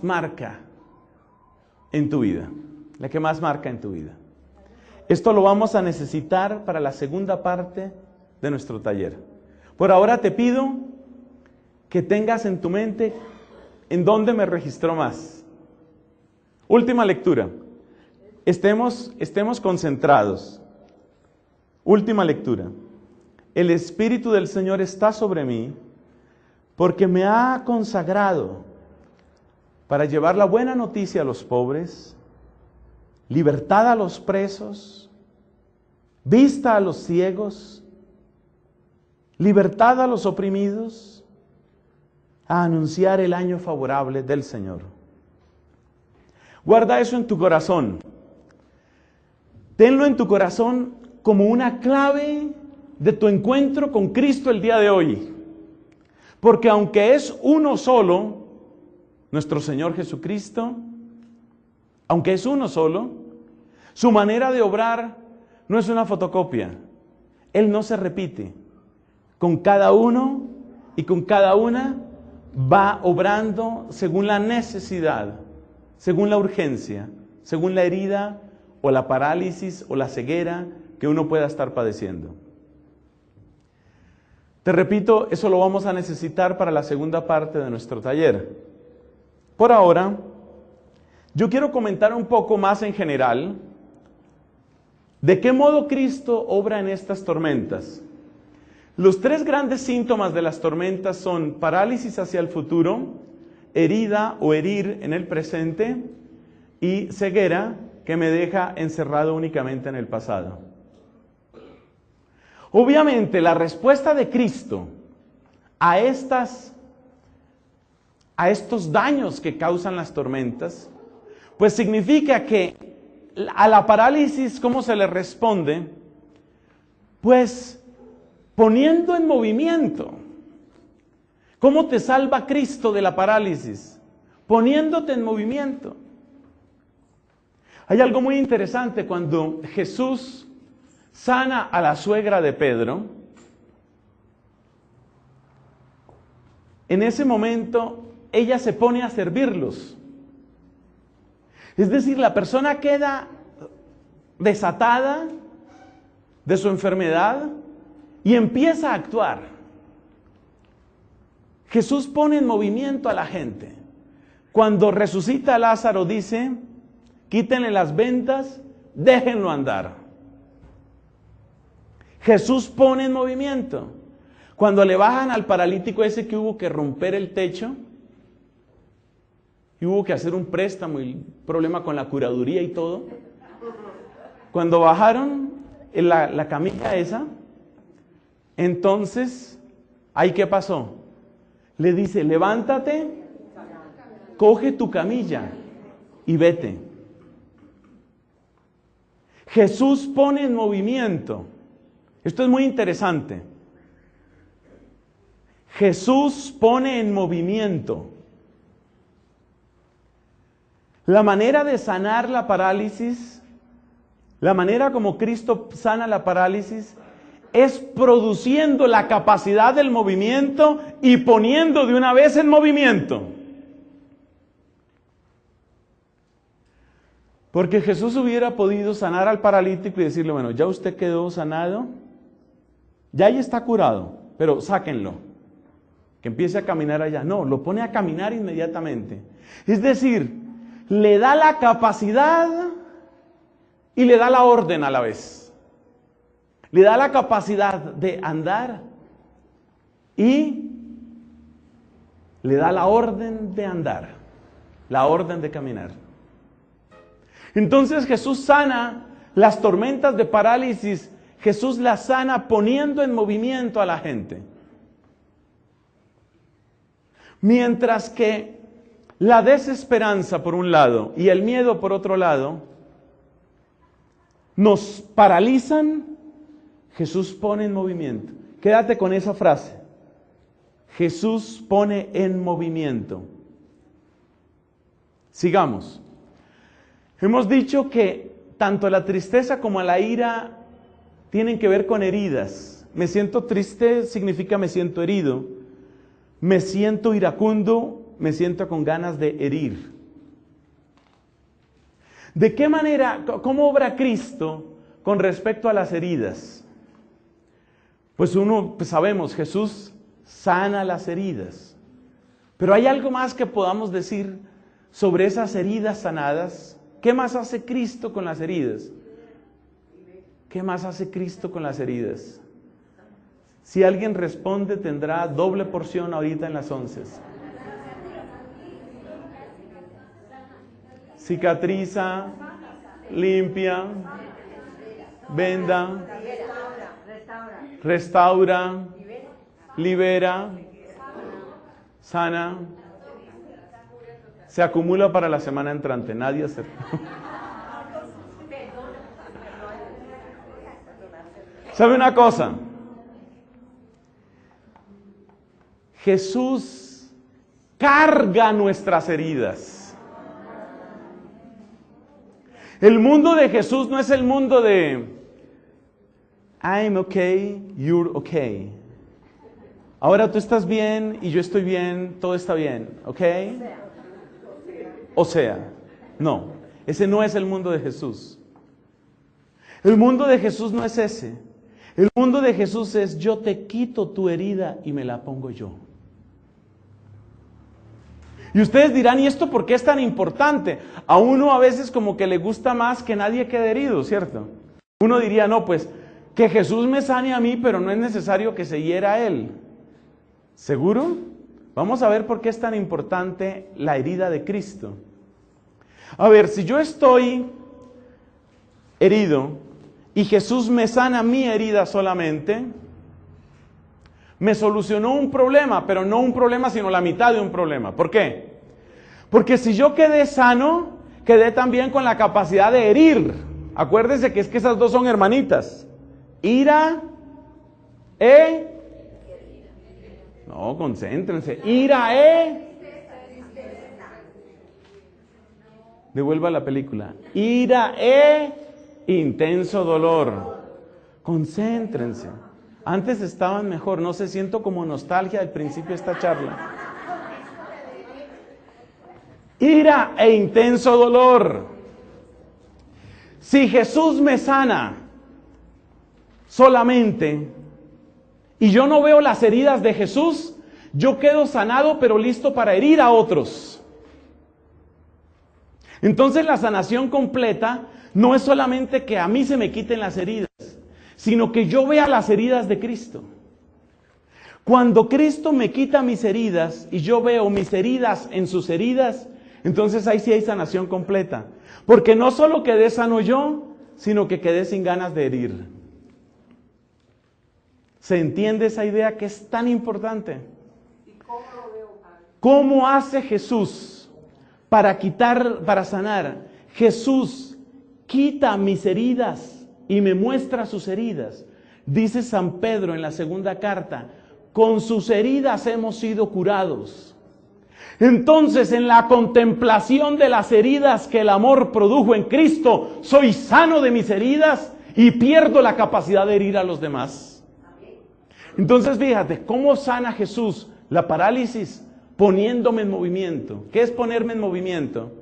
marca en tu vida, la que más marca en tu vida. Esto lo vamos a necesitar para la segunda parte de nuestro taller. Por ahora te pido que tengas en tu mente en dónde me registró más. Última lectura. Estemos concentrados. Última lectura. El Espíritu del Señor está sobre mí porque me ha consagrado para llevar la buena noticia a los pobres, libertad a los presos, vista a los ciegos, libertad a los oprimidos, a anunciar el año favorable del Señor. Guarda eso en tu corazón. Tenlo en tu corazón como una clave de tu encuentro con Cristo el día de hoy. Porque aunque es uno solo, nuestro Señor Jesucristo, aunque es uno solo, su manera de obrar no es una fotocopia. Él no se repite. Con cada uno y con cada una va obrando según la necesidad, según la urgencia, según la herida o la parálisis o la ceguera que uno pueda estar padeciendo. Te repito, eso lo vamos a necesitar para la segunda parte de nuestro taller. Por ahora, yo quiero comentar un poco más en general de qué modo Cristo obra en estas tormentas. Los 3 grandes síntomas de las tormentas son parálisis hacia el futuro, herida o herir en el presente y ceguera que me deja encerrado únicamente en el pasado. Obviamente, la respuesta de Cristo a estos daños que causan las tormentas, pues significa que a la parálisis, ¿cómo se le responde? Pues poniendo en movimiento. ¿Cómo te salva Cristo de la parálisis? Poniéndote en movimiento. Hay algo muy interesante cuando Jesús sana a la suegra de Pedro. En ese momento, ella se pone a servirlos. Es decir, la persona queda desatada de su enfermedad y empieza a actuar. Jesús pone en movimiento a la gente. Cuando resucita a Lázaro dice, quítenle las vendas, déjenlo andar. Jesús pone en movimiento. Cuando le bajan al paralítico ese que hubo que romper el techo, y hubo que hacer un préstamo y problema con la curaduría y todo. Cuando bajaron la camilla esa, entonces, ¿ahí qué pasó? Le dice, levántate, coge tu camilla y vete. Jesús pone en movimiento. Esto es muy interesante. Jesús pone en movimiento. La manera de sanar la parálisis, la manera como Cristo sana la parálisis, es produciendo la capacidad del movimiento y poniendo de una vez en movimiento. Porque Jesús hubiera podido sanar al paralítico y decirle, bueno, ya usted quedó sanado, ya ahí está curado, pero sáquenlo, que empiece a caminar allá. No, lo pone a caminar inmediatamente. Es decir, le da la capacidad y le da la orden a la vez. Le da la capacidad de andar y le da la orden de andar, la orden de caminar. Entonces Jesús sana las tormentas de parálisis, Jesús las sana poniendo en movimiento a la gente. Mientras que la desesperanza por un lado y el miedo por otro lado nos paralizan, Jesús pone en movimiento. Quédate con esa frase. Jesús pone en movimiento. Sigamos. Hemos dicho que tanto la tristeza como la ira tienen que ver con heridas. Me siento triste significa me siento herido. Me siento iracundo, me siento con ganas de herir. ¿De qué manera, cómo obra Cristo con respecto a las heridas? Pues sabemos, Jesús sana las heridas. Pero hay algo más que podamos decir sobre esas heridas sanadas. ¿Qué más hace Cristo con las heridas? ¿Qué más hace Cristo con las heridas? Si alguien responde, tendrá doble porción ahorita en las 11. Cicatriza, limpia, venda, restaura, libera, sana. Se acumula para la semana entrante. Nadie acepta. ¿Sabe una cosa? Jesús carga nuestras heridas. El mundo de Jesús no es el mundo de I'm okay, you're okay. Ahora tú estás bien y yo estoy bien, todo está bien, ¿ok? O sea, no, ese no es el mundo de Jesús. El mundo de Jesús no es ese. El mundo de Jesús es yo te quito tu herida y me la pongo yo. Y ustedes dirán, ¿y esto por qué es tan importante? A uno a veces como que le gusta más que nadie quede herido, ¿cierto? Uno diría, no, pues que Jesús me sane a mí, pero no es necesario que se hiera a él. ¿Seguro? Vamos a ver por qué es tan importante la herida de Cristo. A ver, si yo estoy herido y Jesús me sana mi herida solamente, me solucionó un problema, pero no un problema, sino la mitad de un problema. ¿Por qué? Porque si yo quedé sano, quedé también con la capacidad de herir. Acuérdense que es que esas dos son hermanitas. Ira No, concéntrense. Ira Devuelva la película. Ira intenso dolor. Concéntrense. Antes estaban mejor, no sé, siento como nostalgia al principio de esta charla. Ira e intenso dolor. Si Jesús me sana solamente y yo no veo las heridas de Jesús, Yo quedo sanado, pero listo para herir a otros. Entonces la sanación completa no es solamente que a mí se me quiten las heridas, sino que yo vea las heridas de Cristo. Cuando Cristo me quita mis heridas y yo veo mis heridas en sus heridas, entonces ahí sí hay sanación completa. Porque no solo quedé sano yo, sino que quedé sin ganas de herir. ¿Se entiende esa idea que es tan importante? ¿Cómo hace Jesús para sanar? Jesús quita mis heridas y me muestra sus heridas. Dice San Pedro en la segunda carta, con sus heridas hemos sido curados. Entonces, en la contemplación de las heridas que el amor produjo en Cristo, soy sano de mis heridas y pierdo la capacidad de herir a los demás. Entonces, fíjate, ¿cómo sana Jesús la parálisis? Poniéndome en movimiento. ¿Qué es ponerme en movimiento?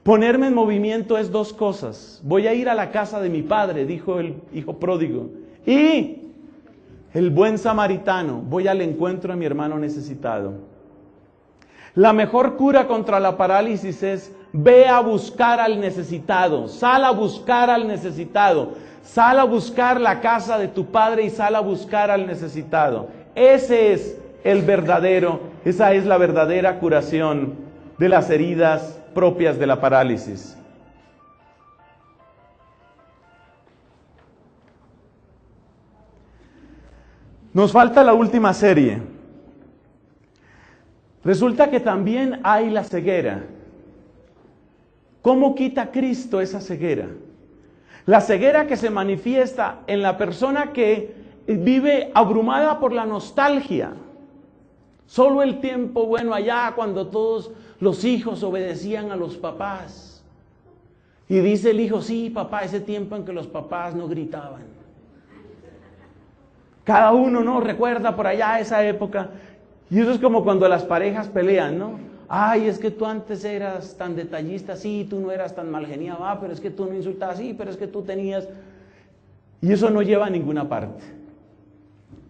Ponerme en movimiento es dos cosas. Voy a ir a la casa de mi padre, dijo el hijo pródigo, y el buen samaritano, voy al encuentro de mi hermano necesitado. La mejor cura contra la parálisis es: ve a buscar al necesitado, sal a buscar al necesitado, sal a buscar la casa de tu padre y sal a buscar al necesitado. Esa es la verdadera curación de las heridas propias de la parálisis. Nos falta la última serie. Resulta que también hay la ceguera. ¿Cómo quita Cristo esa ceguera? La ceguera que se manifiesta en la persona que vive abrumada por la nostalgia. Solo el tiempo bueno allá cuando todos los hijos obedecían a los papás. Y dice el hijo, sí papá, ese tiempo en que los papás no gritaban. Cada uno no recuerda por allá esa época. Y eso es como cuando las parejas pelean, ¿no? Ay, es que tú antes eras tan detallista, sí, tú no eras tan malgeniado, pero es que tú no insultabas, sí, pero es que tú tenías... Y eso no lleva a ninguna parte.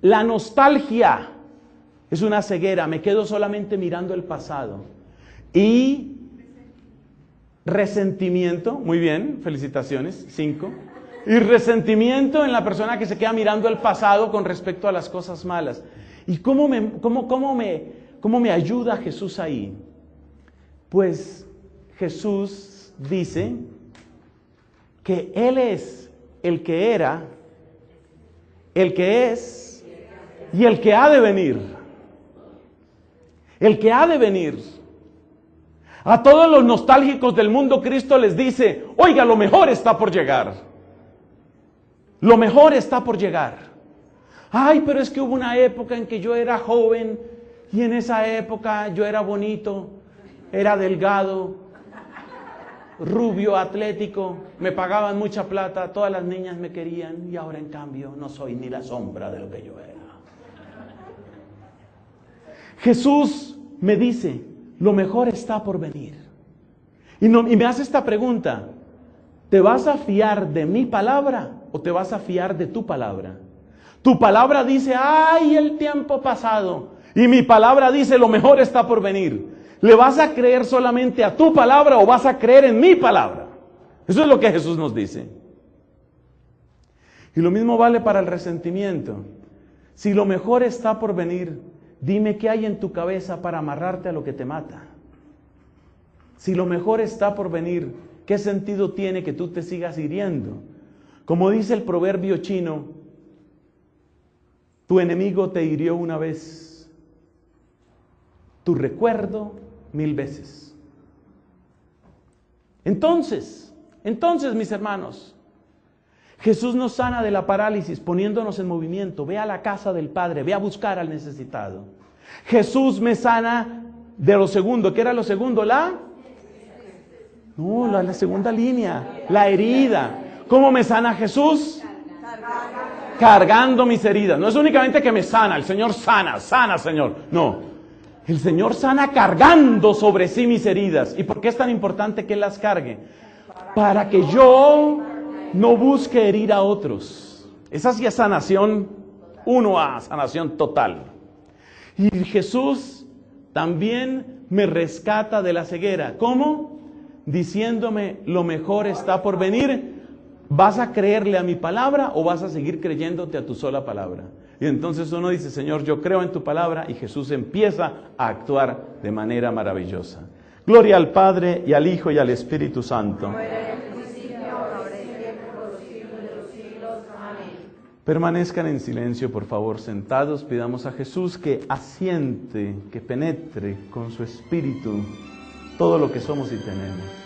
La nostalgia es una ceguera, me quedo solamente mirando el pasado. Y resentimiento, muy bien, felicitaciones, 5. Y resentimiento en la persona que se queda mirando el pasado con respecto a las cosas malas. ¿Y cómo me ayuda Jesús ahí? Pues Jesús dice que Él es el que era, el que es y el que ha de venir. El que ha de venir. A todos los nostálgicos del mundo Cristo les dice, oiga, lo mejor está por llegar. Lo mejor está por llegar. Ay, pero es que hubo una época en que yo era joven y en esa época yo era bonito, era delgado, rubio, atlético, me pagaban mucha plata, todas las niñas me querían y ahora en cambio no soy ni la sombra de lo que yo era. Jesús me dice, lo mejor está por venir. Y me hace esta pregunta, ¿te vas a fiar de mi palabra o te vas a fiar de tu palabra? Tu palabra dice, ay, el tiempo pasado. Y mi palabra dice, lo mejor está por venir. ¿Le vas a creer solamente a tu palabra o vas a creer en mi palabra? Eso es lo que Jesús nos dice. Y lo mismo vale para el resentimiento. Si lo mejor está por venir, dime qué hay en tu cabeza para amarrarte a lo que te mata. Si lo mejor está por venir, ¿qué sentido tiene que tú te sigas hiriendo? Como dice el proverbio chino, tu enemigo te hirió una vez, tu recuerdo 1000 veces. Entonces, mis hermanos, Jesús nos sana de la parálisis poniéndonos en movimiento. Ve a la casa del Padre, ve a buscar al necesitado. Jesús me sana de lo segundo. ¿Qué era lo segundo? La segunda línea, la herida. ¿Cómo me sana Jesús? Cargando mis heridas. No es únicamente que me sana, el Señor sana, Señor. No, el Señor sana cargando sobre sí mis heridas. ¿Y por qué es tan importante que Él las cargue? Para que yo no busque herir a otros. Esa sí es sanación 1A, sanación total. Y Jesús también me rescata de la ceguera. ¿Cómo? Diciéndome, lo mejor está por venir. ¿Vas a creerle a mi palabra o vas a seguir creyéndote a tu sola palabra? Y entonces uno dice, Señor, yo creo en tu palabra, y Jesús empieza a actuar de manera maravillosa. Gloria al Padre, y al Hijo, y al Espíritu Santo. Permanezcan en silencio, por favor, sentados. Pidamos a Jesús que asiente, que penetre con su Espíritu todo lo que somos y tenemos.